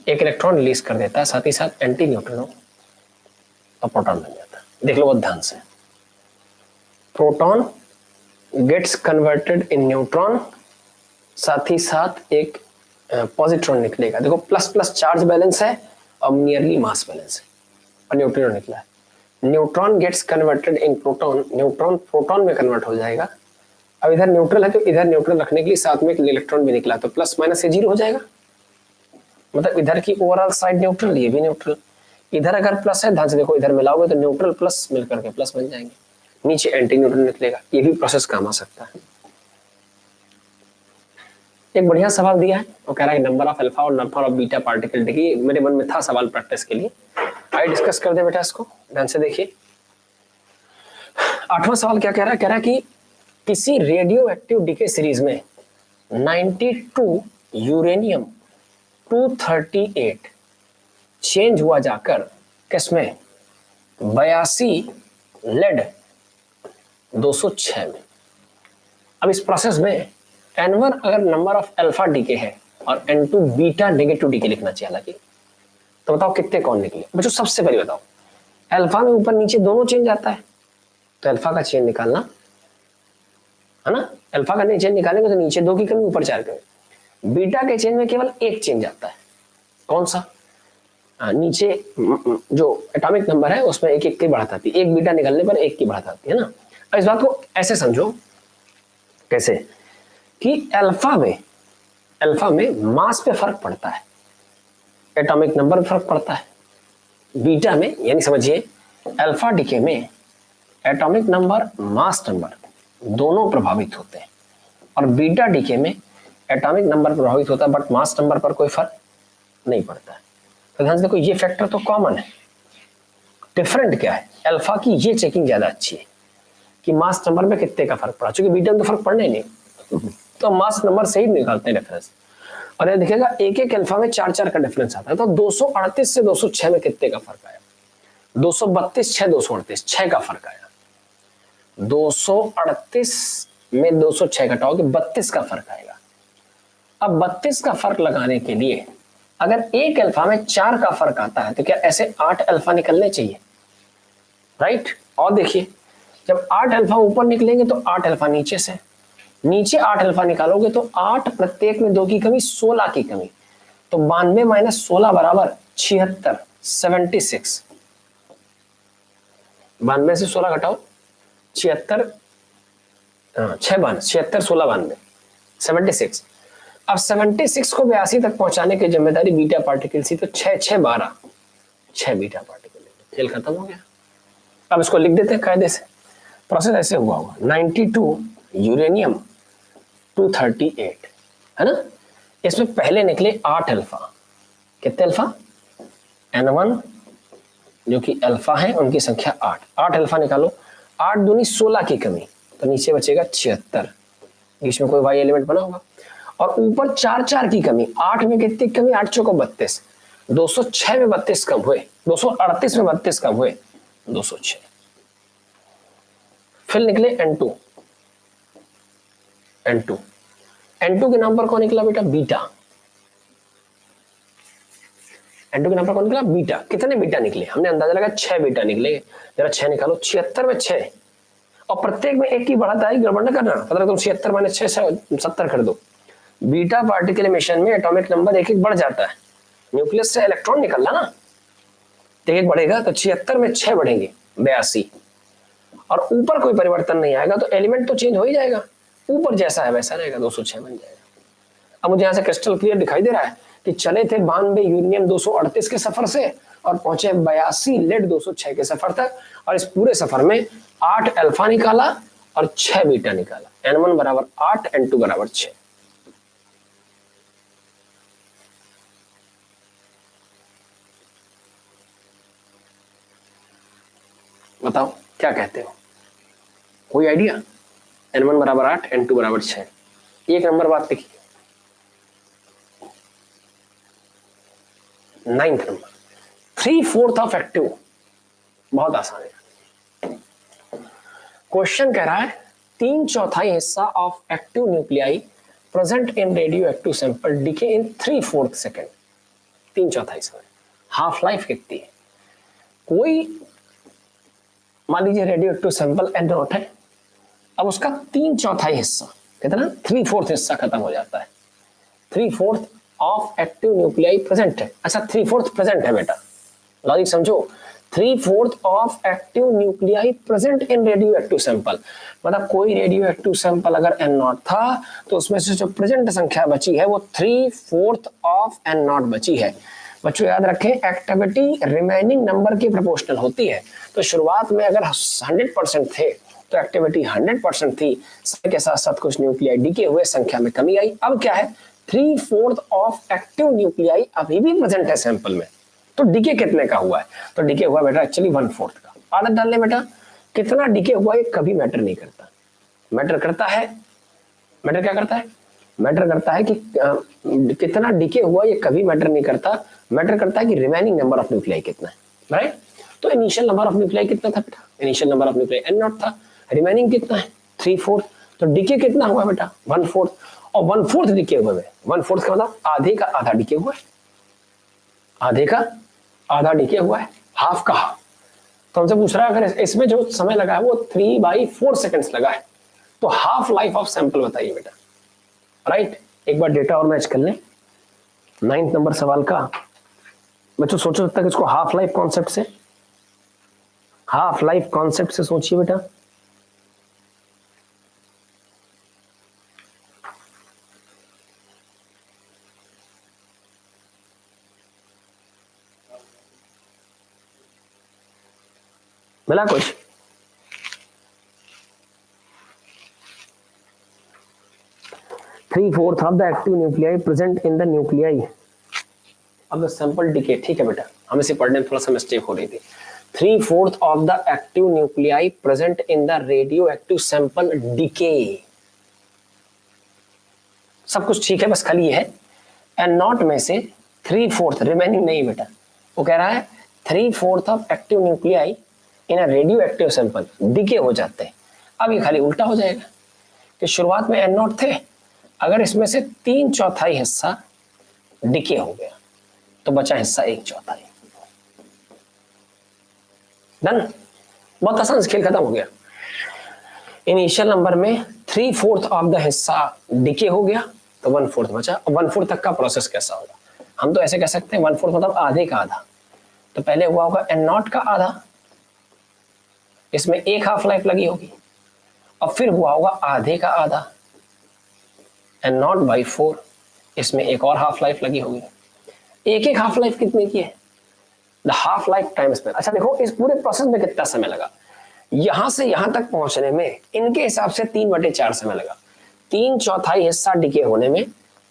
एक इलेक्ट्रॉन रिलीज कर देता है, साथ ही साथ एंटी न्यूट्रिनो, तो प्रोटॉन बन जाता है। देख लो बहुत ध्यान से, proton gets converted in neutron, साथ ही साथ एक पॉजिट्रॉन निकलेगा। देखो प्लस प्लस चार्ज बैलेंस है और नियरली मास बैलेंस है, और न्यूट्रिनो निकला है। Neutron gets converted in proton, neutron proton में कन्वर्ट हो जाएगा। अब इधर न्यूट्रल है तो इधर न्यूट्रल रखने के लिए साथ में एक इलेक्ट्रॉन भी निकला, तो प्लस माइनस से जीरो हो जाएगा। मतलब इधर की ओवरऑल साइड न्यूट्रल, ये भी न्यूट्रल। इधर अगर प्लस है, ध्यान से देखो, इधर मिलाओगे तो न्यूट्रल प्लस मिलकर के प्लस बन जाएंगे, नीचे एंटी न्यूट्रल निकलेगा। ये भी प्रोसेस काम आ सकता है। एक बढ़िया सवाल दिया है, वो कह रहा है नंबर ऑफ अल्फा और नंबर ऑफ बीटा पार्टिकल। देखिए मेरे मन में था सवाल प्रैक्टिस के लिए, आइए डिस्कस कर दे बेटा इसको, ध्यान से देखिए। 8वां सवाल क्या कह रहा है? कह रहा है कि किसी रेडियो एक्टिव डीके सीरीज में 92 यूरेनियम 238 चेंज हुआ जाकर किसमें? 82 लेड 206 में। अब इस प्रोसेस में N1 अगर नंबर ऑफ अल्फा डीके है और N2 बीटा नेगेटिव डीके लिखना चाहिए, हालांकि तो बताओ कितने कौन निकले बच्चों? सबसे पहले बताओ, अल्फा में ऊपर नीचे दोनों चेंज आता है, तो अल्फा का चेंज निकालना है ना। अल्फा का चेंज निकालेंगे तो नीचे 2 की कमी, ऊपर 4 की कमी। बीटा के चेंज में केवल एक चेंज आता है, कौन सा? नीचे जो एटॉमिक नंबर है उसमें एक एक की बढ़त आती है, एक बीटा निकलने पर एक की बढ़त आती है ना। अब इस बात को ऐसे समझो, कैसे कि अल्फा में मास पे फर्क पड़ता है, एटॉमिक नंबर में फर्क पड़ता है। बीटा में, यानी समझिए अल्फा डीके में एटॉमिक नंबर मास नंबर दोनों प्रभावित होते हैं, और बीटा डीके में एटॉमिक नंबर प्रभावित होता है बट मास नंबर पर कोई फर्क नहीं पड़ता है। तो ध्यान से देखो, ये फैक्टर तो कॉमन है, डिफरेंट क्या है? अल्फा की ये चेकिंग ज्यादा अच्छी है कि मास नंबर में कितने का फर्क पड़ा, क्योंकि बीटा में तो फर्क पड़ना ही नहीं, तो मास नंबर से ही निकालते हैं रेफरेंस। और ये देखिएगा एक एक अल्फा में 4-4 का डिफरेंस आता है, तो 238 से 206 में कितने का फर्क आया? 232 6 238 6 का फर्क आया। 238 में 206 घटाओगे 32 का फर्क आएगा। अब 32 का फर्क लगाने के लिए अगर एक अल्फा में 4 का फर्क आता है तो क्या ऐसे 8 अल्फा निकलने चाहिए, राइट? और देखिए जब 8 अल्फा ऊपर निकलेंगे तो 8 अल्फा नीचे से, नीचे 8 अल्फा निकालोगे तो 8 प्रत्येक में 2 की कमी 16 की कमी, तो 92 माइनस 16 बराबर 76 76। 92 से 16 घटाओ 76, 76 16 92 76। अब 76 को 82 तक पहुंचाने की जिम्मेदारी बीटा पार्टिकल सी, तो 6 6 12 6 बीटा पार्टिकल, खेल खत्म हो गया। अब इसको लिख देते हैं कायदे से, प्रोसेस ऐसे हुआ होगा 92 यूरेनियम 238, है ना। इसमें पहले निकले 8 अल्फा, कितने अल्फा? N1 जो कि अल्फा है उनकी संख्या 8 अल्फा निकालो, 8 दूनी 16 की कमी, तो नीचे बचेगा 76, बीच में कोई वाई एलिमेंट बना होगा, और ऊपर 4 4 की कमी, 8 में कितनी कमी? 8 चौको 32, 206 में 32 कम हुए, 238 में 32 कम हुए, 206। फिर निकले N2 के नाम पर कौन निकला बेटा? बीटा। N2 के नाम पर कौन निकला? बीटा। कितने बीटा निकले? हमने अंदाजा लगा 6 बीटा निकले, जरा 6 निकालो, 76 में 6, और प्रत्येक में एक की बढ़त आई, गड़बड़ न करना, मतलब तुम 76 माइनस 6 70 कर दो। बीटा पार्टिकल एमिशन में एटॉमिक नंबर एक एक बढ़ जाता है, न्यूक्लियस से इलेक्ट्रॉन निकलना ना, एक एक बढ़ेगा, तो 76 में 6 बढ़ेंगे 82, और ऊपर कोई परिवर्तन नहीं आएगा तो एलिमेंट तो चेंज हो ही जाएगा, ऊपर जैसा है वैसा रहेगा, 206 बन जाएगा। अब मुझे यहाँ से क्रिस्टल क्लियर दिखाई दे रहा है कि चले थे 92 यूरेनियम 238 के सफर से और पहुंचे 82 लेड 206 के सफर तक, और इस पूरे सफर में 8 अल्फा निकाला और 6 बीटा निकाला। N1 बराबर 8, N2 बराबर 6। बताओ क्या कहते हो, कोई आइडिया? N1 बराबर 8, N2 बराबर 6। एक नंबर बात लिखिए, 9th नंबर 3/4 ऑफ एक्टिव। बहुत आसान है। क्वेश्चन कह रहा है 3/4 हिस्सा of active nuclei present in radioactive sample decay in 3/4 second. 3/4 समय, हाफ लाइफ कितनी है? कोई मान लीजिए रेडियो एक्टिव सैंपल N0 है, अब उसका 3/4 हिस्सा, कितना? 3/4 हिस्सा खत्म हो जाता है। 3/4 ऑफ एक्टिव न्यूक्लियाई प्रेजेंट है। अच्छा 3/4 प्रेजेंट है बेटा, लॉजिक समझो। 3/4 of active nuclei present in radioactive sample, मतलब कोई रेडियो एक्टिव सैंपल अगर N0 था तो उसमें से जो प्रेजेंट संख्या बची है वो 3/4 ऑफ N0 बची है। बच्चों याद रखें, एक्टिविटी रिमेनिंग नंबर की प्रोपोर्शनल होती है। तो शुरुआत में अगर 100% थे तो एक्टिविटी 100% थी, समय के साथ साथ कुछ न्यूक्लियाई डीके हुए, संख्या में कमी आई। अब क्या है, 3/4 ऑफ एक्टिव न्यूक्लियाई अभी भी प्रेजेंट है सैंपल में। तो डीके कितने का हुआ है? तो डीके हुआ बेटा एक्चुअली 1/4 का। आदत डालने बेटा, कितना डीके हुआ ये कभी मैटर नहीं करता। मैटर करता है, मैटर क्या करता है? मैटर करता है कि कितना डीके हुआ ये कभी मैटर नहीं करता। मैटर करता है कि रिमेनिंग नंबर ऑफ न्यूक्लियाई कितना है, राइट? तो इनिशियल नंबर ऑफ न्यूक्लियाई कितना था बेटा? Initial number of nuclei N0 था। रिमेनिंग कितना है? 3/4। तो डीके कितना हुआ बेटा? 1/4। और 1/4 डीके हुए में, 1/4 का मतलब आधे का आधा डीके हुआ है। आधे का आधा डीके हुआ है, हाफ का हाफ। तो हमसे पूछ रहा है अगर इसमें जो समय लगा है वो 3/4 सेकेंड्स लगा है, तो हाफ लाइफ ऑफ सैंपल बताइए बेटा, राइट? एक बार डेटा और मैच कर लें 9th नंबर सवाल का। बच्चों सोचो तब तक इसको हाफ लाइफ कॉन्सेप्ट से, हाफ लाइफ कॉन्सेप्ट से सोचिए बेटा। मिला कुछ? Three-fourth of the active nuclei present in the nuclei of the sample decay। ठीक है बेटा, हम इसे पढ़ने में थोड़ा सा मिस्टेक हो रही थी। 3/4 of the active nuclei present in the radioactive sample decay। सब कुछ ठीक है, बस खाली ये है N0 में से 3/4 रिमेनिंग नहीं बेटा। वो कह रहा है 3/4 of active nuclei in radioactive sample decay हो जाते हैं। अब ये खाली उल्टा हो जाएगा कि शुरुआत में N0 थे, अगर इसमें से 3/4 हिस्सा डीके हो गया तो बचा हिस्सा 1/4। डन, बहुत आसान, खेल खत्म हो गया। इनिशियल नंबर में 3/4 ऑफ द हिस्सा डीके हो गया तो 1/4 बचा। 1/4 तक का प्रोसेस कैसा होगा? हम तो ऐसे कह सकते हैं 1/4 मतलब आधे का आधा। तो पहले हुआ होगा N0 का आधा, इसमें एक हाफ लाइफ लगी होगी, और फिर हुआ होगा आधे का आधा N0/4, इसमें एक और हाफ लाइफ लगी होगी। एक एक हाफ लाइफ कितने की है? The half life time Spain. अच्छा देखो इस पूरे प्रोसेस में कितना समय लगा, यहां से यहां तक पहुंचने में इनके हिसाब से 3/4 समय लगा। 3/4 हिस्सा डिके होने में,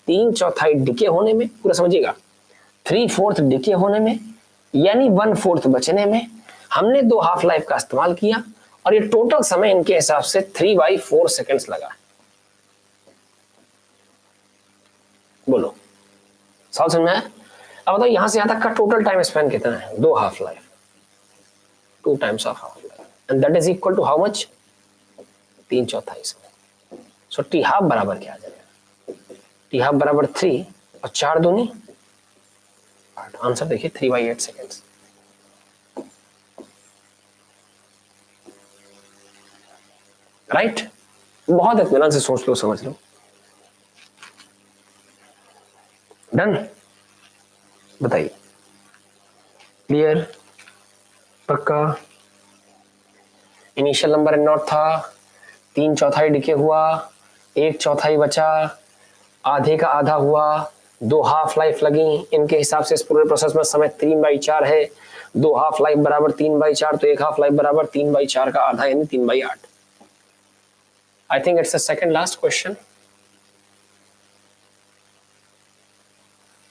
3/4 डिके होने में, पूरा समझिएगा, 3/4 डिके होने में, यानी 1/4 बचने में हमने 2 हाफ लाइफ का इस्तेमाल किया, और ये टोटल समय इनके हिसाब से 3/4 सेकेंड्स लगा। बोलो सवाल समझ में आया? अब बताओ यहां से यहां तक का टोटल टाइम स्पेन कितना है? 2 half life, 2 times of half life, and that is equal to how much? 3/4 समय। सो टी हाफ बराबर क्या आ जाएगा? टी हाफ बराबर 3 और 4 दूनी 8। आंसर देखिए 3/8 सेकेंड्स। राइट? बहुत इत्मीनान से सोच लो, समझ लो। डन? बताइए, क्लियर? पक्का? इनिशियल नंबर N0 था, 3/4 डिके हुआ, एक चौथाई बचा, आधे का आधा हुआ, 2 हाफ लाइफ लगी। इनके हिसाब से इस पूरे प्रोसेस में समय 3/4 है। 2 हाफ लाइफ बराबर 3/4, तो 1 हाफ लाइफ बराबर 3/4 का आधा यानी 3/8। I think it's the second last question.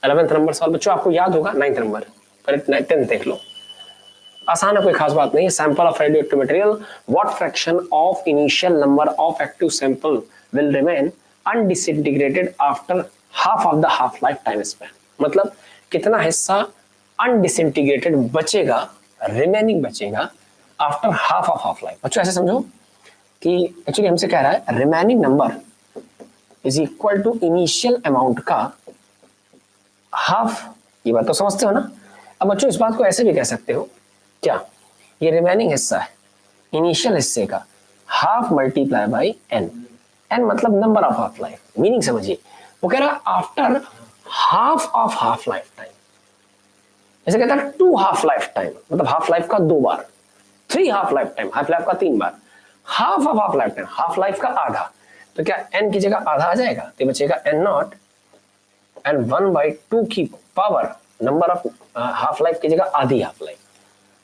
11th number सवाल बच्चों आपको याद होगा, 9th नंबर पर 10th देख लो, आसान है, कोई खास बात नहीं है। Sample of radio active material, what fraction of initial number of active sample will remain undisintegrated after half of the half life time span. मतलब कितना हिस्सा अनडिसइंटीग्रेटेड बचेगा, रिमेनिंग बचेगा after half of half life. बच्चों ऐसे समझो कि actually हमसे कह रहा है remaining number is equal to initial amount का हाफ। ये बात तो समझते हो ना। अब बच्चों इस बात को ऐसे भी कह सकते हो, क्या ये रिमेनिंग हिस्सा है इनिशियल हिस्से का half multiply by N. N मतलब number of half life. Meaning समझिए, वो कह रहा after half of half life time, जैसे कहता है 2 हाफ लाइफ टाइम, मतलब हाफ लाइफ का 2 बार, 3 half life time, half life का 3 बार, half of half life time, half life का आधा। तो क्या एन की जगह आधा आ जाएगा, तो बचेगा एन नॉट एंड 1/2 की power number of half life की जगह आधी हाफ लाइफ।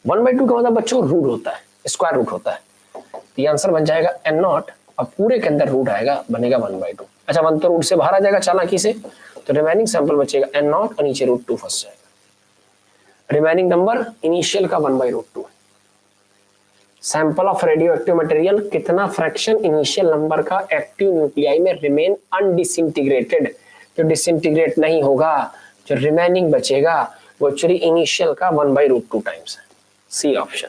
1/2 का मतलब बच्चों रूट होता है, स्क्वायर रूट होता है। तो ये आंसर बन जाएगा एन नॉट और पूरे के अंदर रूट आएगा, बनेगा 1/2। अच्छा 1 तो रूट से बाहर आ जाएगा चालाकी से, तो रिमेनिंग सैंपल बचेगा एन नॉट और नीचे √2 फंस जाएगा। रिमेनिंग नंबर इनिशियल का 1/√2। Sample of radio active material, कितना फ्रैक्शन इनिशियल नंबर का एक्टिव न्यूक्लियाई में रिमेन अनडिसइंटीग्रेटेड, जो डिसइंटीग्रेट नहीं होगा, जो रिमेनिंग बचेगा वो एक्चुअली इनिशियल का 1/√2 टाइम्स है। C option,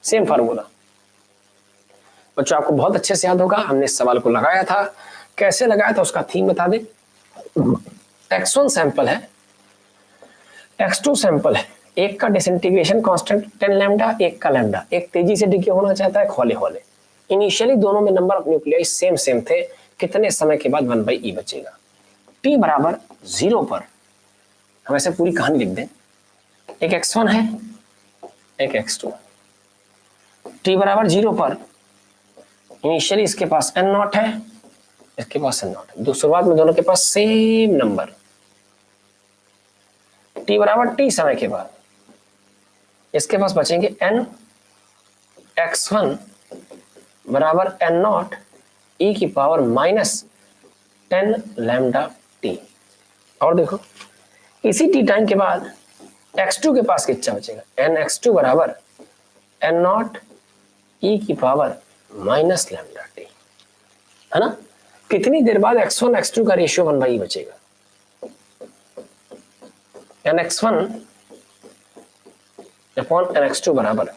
same formula. बच्चों आपको बहुत अच्छे से याद होगा, हमने इस सवाल को लगाया था। कैसे लगाया था उसका थीम बता दें। x1 सैंपल है, x2 सैंपल है, एक का डिसइंटीग्रेशन कांस्टेंट 10 लैम्डा, एक का लैम्डा, एक तेजी से डिके होना चाहता है, हौले हौले। इनिशियली दोनों में नंबर ऑफ न्यूक्लियाई सेम थे, कितने समय के बाद 1/e बचेगा। t बराबर 0 पर हम ऐसे पूरी कहानी लिख दें, एक x1 है एक x2, t बराबर 0 पर इनिशियली इसके पास n नॉट है, इसके पास n नॉट है, शुरुआत में दोनों के पास सेम नंबर। t बराबर t समय के बाद इसके पास बचेंगे n, x1 बराबर n नॉट e की पावर -10 लैम्डा t। और देखो इसी t टाइम के बाद x2 के पास कितना बचेगा, n x2 बराबर n नॉट e की पावर -λ t, है ना। कितनी देर बाद x1 x2 का रेशियो 1/e बचेगा, n x1 upon n x2 बराबर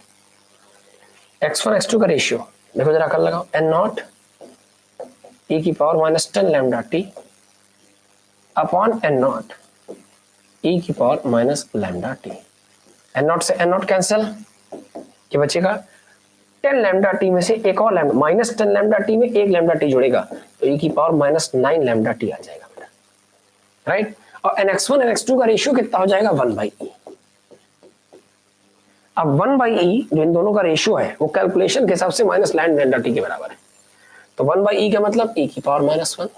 x1 x2 का रेशियो देखो जरा कर लगाओ, n नॉट e की power -10 lambda t upon n not e की पावर -λ t। n नॉट से n नॉट कैंसिल, ये बचेगा 10 लैम्डा टी में से एक और लैम्डा, -10 लैम्डा टी में एक लैम्डा टी जुड़ेगा तो e की पावर -9 लैम्डा टी आ जाएगा बेटा, राइट। और nx1 nx2 का रेशियो कितना हो जाएगा 1/e। अब 1/e जो इन दोनों का रेशियो है वो कैलकुलेशन के हिसाब से -9 लैम्डा टी के बराबर है। तो 1/e का मतलब e की power -1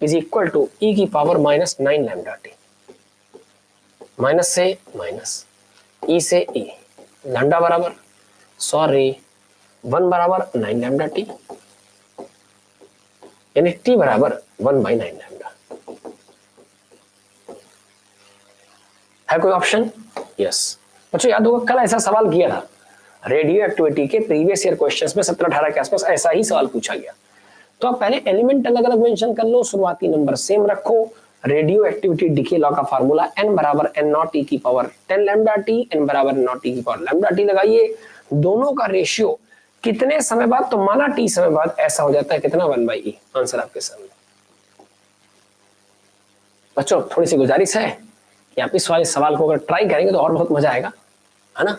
is equal to e की पावर -9 लैम्डा टी। माइनस से माइनस, e से e, लैम्डा बराबर 1 बराबर 9 लैम्डा टी, यानी t बराबर 1/9 लैम्डा। है कोई ऑप्शन? यस। बच्चों याद होगा कल ऐसा सवाल किया था, रेडियो एक्टिविटी के प्रीवियस ईयर क्वेश्चंस में 17-18 के आसपास ऐसा ही सवाल पूछा गया। तो आप पहले एलिमेंट अलग अलग मेंशन कर लो, शुरुआती नंबर सेम रखो। रेडियो एक्टिविटी डिके लॉ का फार्मूला n बराबर n नॉट e की पावर 10 लैम्डा टी, n बराबर n नॉट e की पावर लैम्डा टी लगाइए। दोनों का रेशियो कितने समय बाद, तो माना t समय बाद ऐसा हो जाता है कितना 1/e। आंसर आपके सामने। बच्चों थोड़ी सी गुजारिश है कि आप इस वाले सवाल को अगर ट्राई करेंगे तो और बहुत मजा आएगा, है ना।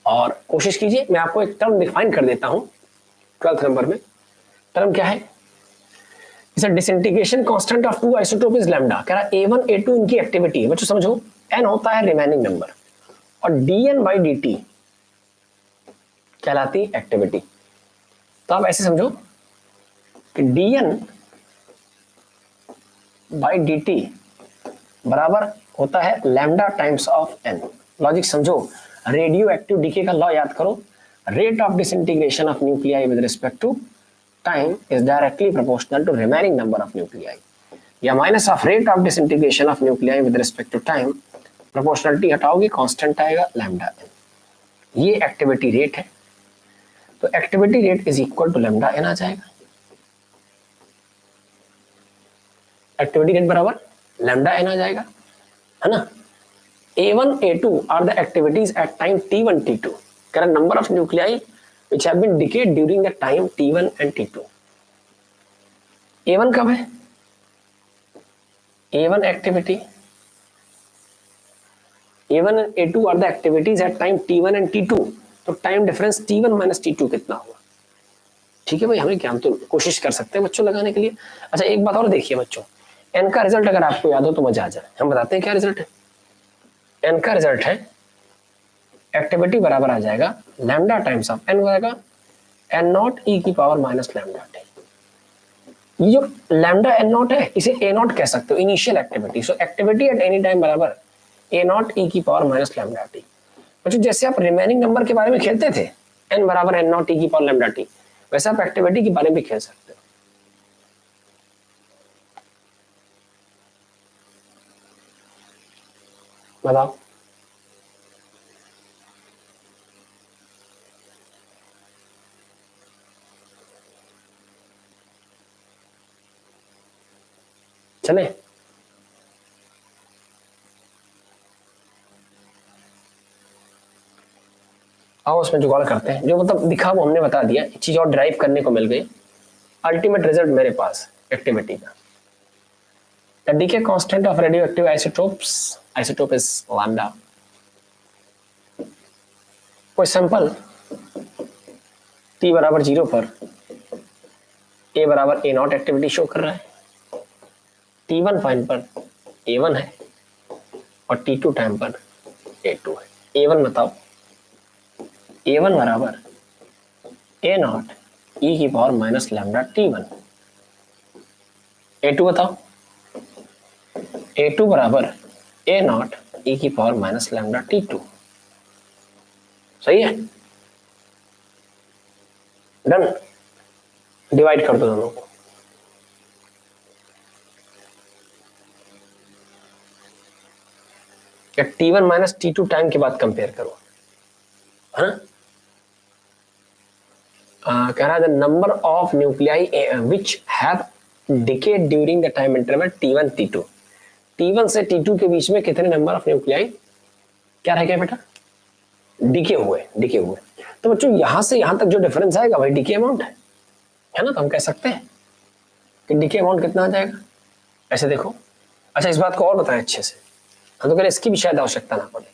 और कोशिश कीजिए, मैं आपको एक टर्म डिफाइन कर देता हूं 12th नंबर में। टर्म क्या है, इसे disintegration constant of 2 isotope is lambda. कह रहा A1 A2 इनकी एक्टिविटी है। बच्चों समझो n होता है रिमेनिंग नंबर और dn/dt कहलाती एक्टिविटी। तो आप ऐसे समझो कि dn बाई dt बराबर होता है lambda times of n। Logic समझो, रेडियो एक्टिव डीके का लॉ याद करो, rate of disintegration of nuclei with respect to time is directly proportional to remaining number of nuclei, या minus of rate of disintegration of nuclei with respect to time, proportionality हटाओगे constant आएगा lambda n। ये activity rate है, तो activity rate is equal to lambda n आ जाएगा। Activity rate बराबर lambda n आ जाएगा, है ना। A1 A2 are the activities at time T1 T2, current number of nuclei which have been decayed during the time T1 and T2। A1 कब है? A1 activity, A1 and A2 are the activities at time T1 and T2, तो time difference T1 minus T2 कितना होगा? ठीक है भाई, हमें क्या, हम तो कोशिश कर सकते हैं बच्चों लगाने के लिए। अच्छा एक बात और देखिए बच्चों, n का रिजल्ट अगर आपको याद हो तो मजा आ जाए। हम बताते हैं क्या रिजल्ट है। n का रिजल्ट है एक्टिविटी बराबर आ जाएगा लैम्डा टाइम्स ऑफ n हो जाएगा n नॉट e की पावर माइनस लैम्डा टी। ये जो लैम्डा n नॉट है इसे a नॉट कह सकते हो, initial activity. So activity at any time बराबर a नॉट e की पावर माइनस लैम्डा टी। बच्चों जैसे आप रिमेनिंग नंबर के बारे में खेलते थे n बराबर n नॉट e की पावर लैम्डा टी, वैसे आप एक्टिविटी के बारे में भी खेल सकते हो। बताओ। चले आओ उसमें जुगाड़ करते हैं। जो मतलब दिखा वो हमने बता दिया, एक चीज और ड्राइव करने को मिल गई। अल्टीमेट रिजल्ट मेरे पास एक्टिविटी का, the decay constant of radioactive isotopes, isotope is lambda. कोई सैंपल t बराबर 0 पर a बराबर a नॉट एक्टिविटी शो कर रहा है, t1 पॉइंट पर a1 है और t2 टाइम पर a2 है। a1 बताओ, a1 बराबर a नॉट e की power minus lambda t1। a2 बताओ, a2 बराबर a नॉट e की पावर माइनस लैम्डा t2। सही है, डन। डिवाइड कर दो दोनों को। T1 माइनस T2 टाइम के बाद कंपेयर करो, है ना। कह रहा है the number of nuclei which have decade during the time interval T1 T2। T1 से T2 के बीच में कितने नंबर ऑफ न्यूक्लियाई क्या रह गया बेटा? डिके हुए, डिके हुए। तो बच्चों यहां से यहां तक जो डिफरेंस आएगा वही डिके अमाउंट है ना। तो हम कह सकते हैं कि डिके अमाउंट कितना आ जाएगा। ऐसे देखो, अच्छा इस बात को और बताएं अच्छे से, हम तो कह रहे इसकी भी शायद आवश्यकता ना पड़े।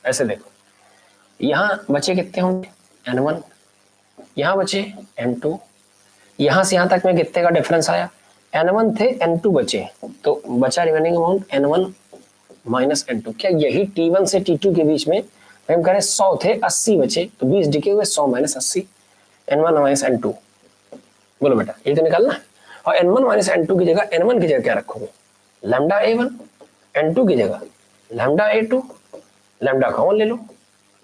ऐसे देखो, यहां बचे कितने होंगे n1, यहां बचे n2, यहां से यहां तक में कितने का डिफरेंस आया, n1 थे n2 बचे, तो बचा remaining amount n1 minus n2। क्या यही T1 से T2 के बीच में हम कह रहे 100 थे, 80 बचे, तो 20 डिके हुए, 100 माइनस 80, n1 माइनस n2। बोलो बेटा ये तो निकालना। और n1 माइनस n2 की जगह n1 की जगह क्या रखोगे, लैम्डा a1, n2 की जगह लैम्डा a2, लैम्डा कॉमन ले लो,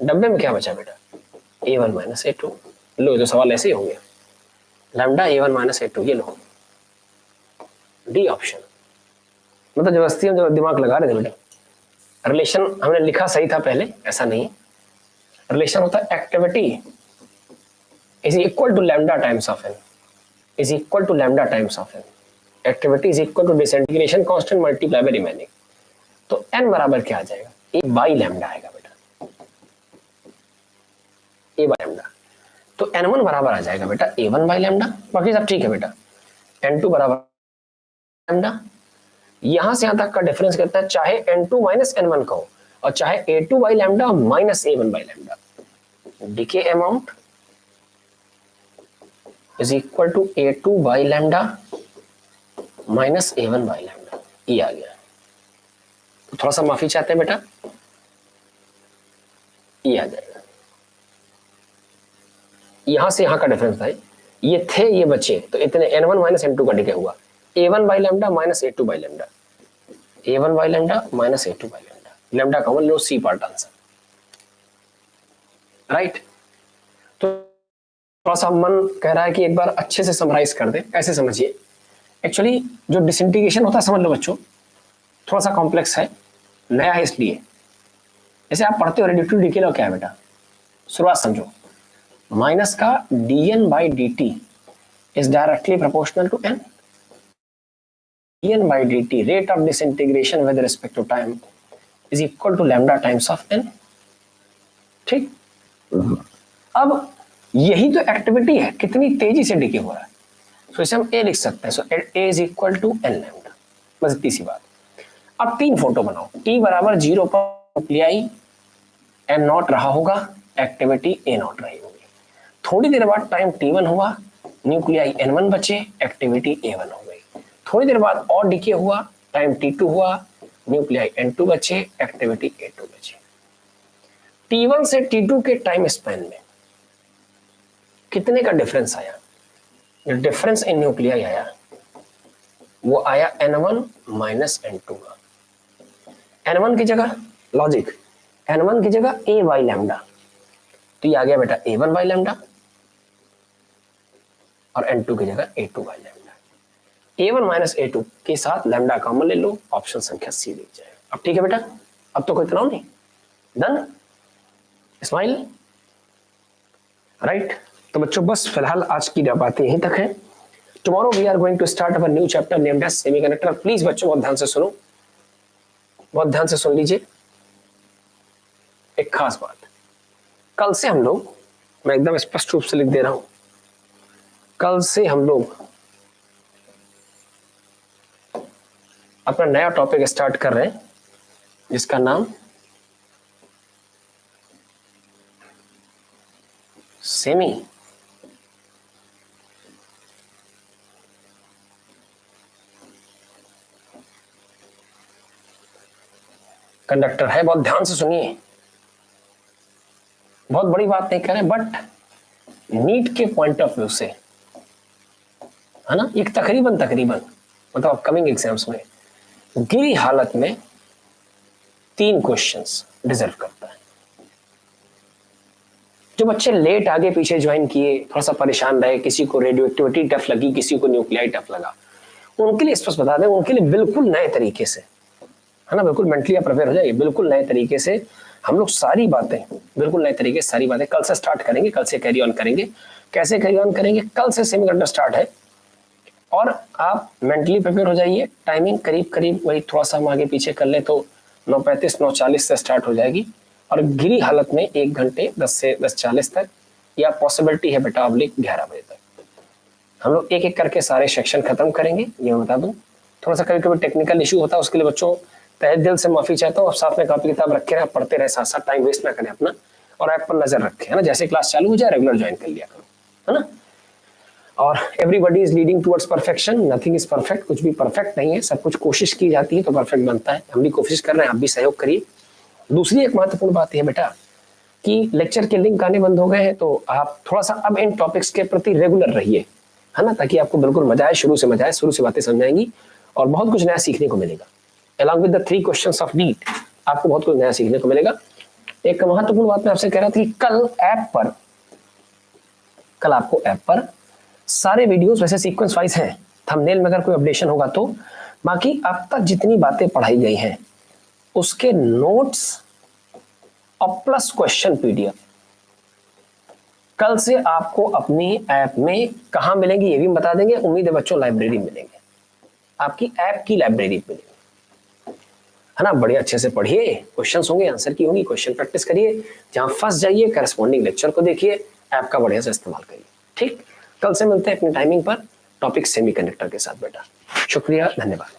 डब्बे में क्या बचा बेटा, a1 माइनस a2। लो तो सवाल ऐसे ही होंगे, लैम्डा a1 माइनस a2, ये लो डी ऑप्शन। मतलब जबरदस्ती हम जब दिमाग लगा रहे थे बेटा। रिलेशन हमने लिखा सही था पहले, ऐसा नहीं। रिलेशन होता है activity is equal to lambda times of n, is equal to lambda times of n। Activity is equal to disintegration constant multiply by remaining. तो n बराबर क्या आ जाएगा, a बाई लैम्डा आएगा बेटा, a बाई लैम्डा। तो n1 बराबर आ जाएगा बेटा a1 बाई लैम्डा। बाकी सब ठीक है बेटा। n2 बराबर लैम्डा, यहां से यहां तक का डिफरेंस कितना है, चाहे n2 माइनस n1 कहो और चाहे a2 by lambda minus a1 by lambda. Decay amount is equal to a2 by lambda minus a1 by lambda. ये आ गया। तो थोड़ा सा माफी चाहते हैं बेटा, ये आ जाएगा। यहां से यहां का डिफरेंस था, ये थे ये बचे, तो इतने n1 माइनस n2 का डिके हुआ, a1 by lambda minus a2 by lambda, a1 by lambda minus a2 by lambda, lambda common लो, सी पार्ट आंसर, राइट। तो थोड़ा सा मन कह रहा है कि एक बार अच्छे से समराइज कर दे, कैसे समझिए। एक्चुअली जो डिसइंटीग्रेशन होता है, समझ लो बच्चों, थोड़ा सा कॉम्प्लेक्स है, नया है इसलिए। जैसे आप पढ़ते हो रेडिएटिव डीके लॉ क्या है बेटा, शुरुआत समझो, माइनस का dn by dt is directly proportional to n, dn by dt rate of disintegration with respect to time is equal to lambda times of n, ठीक। अब यही तो एक्टिविटी है, कितनी तेजी से डीके हो रहा है, तो इसे हम a लिख सकते हैं, so a is equal to n lambda, बस इतनी सी बात। अब 3 फोटो बनाओ, t बराबर 0 पर न्यूक्लियाई m नॉट रहा होगा, एक्टिविटी a नॉट रही होगी। थोड़ी देर बाद टाइम t1 हुआ, न्यूक्लियाई n1 बचे, एक्टिविटी a1 हो गई। थोड़ी देर बाद और डीके हुआ, टाइम t2 हुआ, न्यूक्लियाई n2 बचे, एक्टिविटी a2 बचे। t1 से t2 के टाइम स्पैन में कितने का डिफरेंस आया, जो डिफरेंस इन न्यूक्लियाई आया वो आया n1 माइनस n2 का। n1 की जगह लॉजिक, n1 की जगह a बाई लैम्डा, तो ये आ गया बेटा a1 बाई लैम्डा, और n2 की जगह a2 by lambda. a1 minus a2 के साथ लैम्डा कॉमन ले लो, ऑप्शन संख्या सी दिख जाएगा। अब ठीक है बेटा, अब तो कोई तनाव नहीं, डन, स्माइल, राइट। तो बच्चों बस फिलहाल आज की बातें यहीं तक है। Tomorrow we are going to start our new chapter named as semiconductor. Please बच्चों बहुत ध्यान से सुनो, बहुत ध्यान से सुन लीजिए। एक खास बात, कल से हम लोग, मैं एकदम स्पष्ट रूप से लिख दे रहा हूं, कल से हम लोग अपना नया टॉपिक स्टार्ट कर रहे हैं, जिसका नाम सेमी कंडक्टर है। बहुत ध्यान से सुनिए, बहुत बड़ी बात नहीं कह रहे, बट नीट के पॉइंट ऑफ व्यू से, है ना, एक तकरीबन मतलब अपकमिंग एग्जाम्स में गिरी हालत में 3 क्वेश्चंस डिजर्व करता है। जो बच्चे लेट आगे पीछे ज्वाइन किए, थोड़ा सा परेशान रहे, किसी को रेडियो एक्टिविटी टफ लगी, किसी को न्यूक्लियाई टफ लगा, उनके लिए स्पष्ट बता दें, उनके लिए बिल्कुल नए तरीके से, है ना, बिल्कुल मेंटली आप प्रिपेयर हो जाइए, बिल्कुल नए तरीके से हम लोग सारी बातें, बिल्कुल नए तरीके से सारी बातें कल से स्टार्ट करेंगे, कल से कैरी ऑन करेंगे। कैसे कैरी ऑन करेंगे, कल से सेमीकंडक्टर स्टार्ट है, और आप मेंटली प्रिपेयर हो जाइए। टाइमिंग करीब करीब वही, थोड़ा सा हम आगे पीछे कर ले तो 9:35 9:40 से स्टार्ट हो जाएगी, और गिरी हालत में 1 घंटे 10 से 10:40 तक, या पॉसिबिलिटी है बेटा ऑब्लिक 11 बजे तक। हम लोग एक एक करके सारे सेक्शन खत्म करेंगे, ये मैं बता दूं। थोड़ा सा कभी कभी टेक्निकल इशू होता है, उसके लिए बच्चों तहे दिल से माफी चाहता हूँ। अब साथ में कॉपी किताब रखे रहे, पढ़ते रहे, साथ साथ टाइम वेस्ट ना करें अपना, और ऐप पर नजर रखें, है ना। जैसे क्लास चालू हो जाए रेगुलर ज्वाइन कर लिया करो, है ना। और everybody is leading towards perfection, nothing is perfect, कुछ भी परफेक्ट नहीं है, सब कुछ कोशिश की जाती है तो परफेक्ट बनता है। हम भी कोशिश कर रहे हैं, आप भी सहयोग करिए। दूसरी एक महत्वपूर्ण बात यह बेटा कि लेक्चर के लिंक आने बंद हो गए हैं, तो आप थोड़ा सा अब इन टॉपिक्स के प्रति रेगुलर रहिए, है ना, ताकि आपको बिल्कुल मजा आए, शुरू से मजा आए, शुरू से बातें समझाएंगी और बहुत कुछ नया सीखने को मिलेगा। Along with the 3 questions of NEET आपको बहुत कुछ नया सीखने को मिलेगा। एक महत्वपूर्ण बात मैं आपसे कह रहा था कि कल आपको ऐप पर सारे वीडियोस वैसे सीक्वेंस वाइज हैं, थंबनेल में अगर कोई अपडेशन होगा तो, बाकी अब तक जितनी बातें पढ़ाई गई हैं उसके नोट्स और प्लस क्वेश्चन पीडीएफ कल से आपको अपनी ऐप में कहां मिलेंगे ये भी बता देंगे। उम्मीद है बच्चों लाइब्रेरी मिलेंगे, आपकी ऐप की लाइब्रेरी मिलेगी, है ना। बढ़िया अच्छे से पढ़िए, क्वेश्चंस होंगे, आंसर की होंगी, क्वेश्चन प्रैक्टिस करिए, जहां फंस जाइए करस्पॉन्डिंग लेक्चर को देखिए, ऐप का बढ़िया से इस्तेमाल करिए। ठीक, कल से मिलते हैं अपनी टाइमिंग पर टॉपिक सेमीकंडक्टर के साथ बेटा। शुक्रिया, धन्यवाद।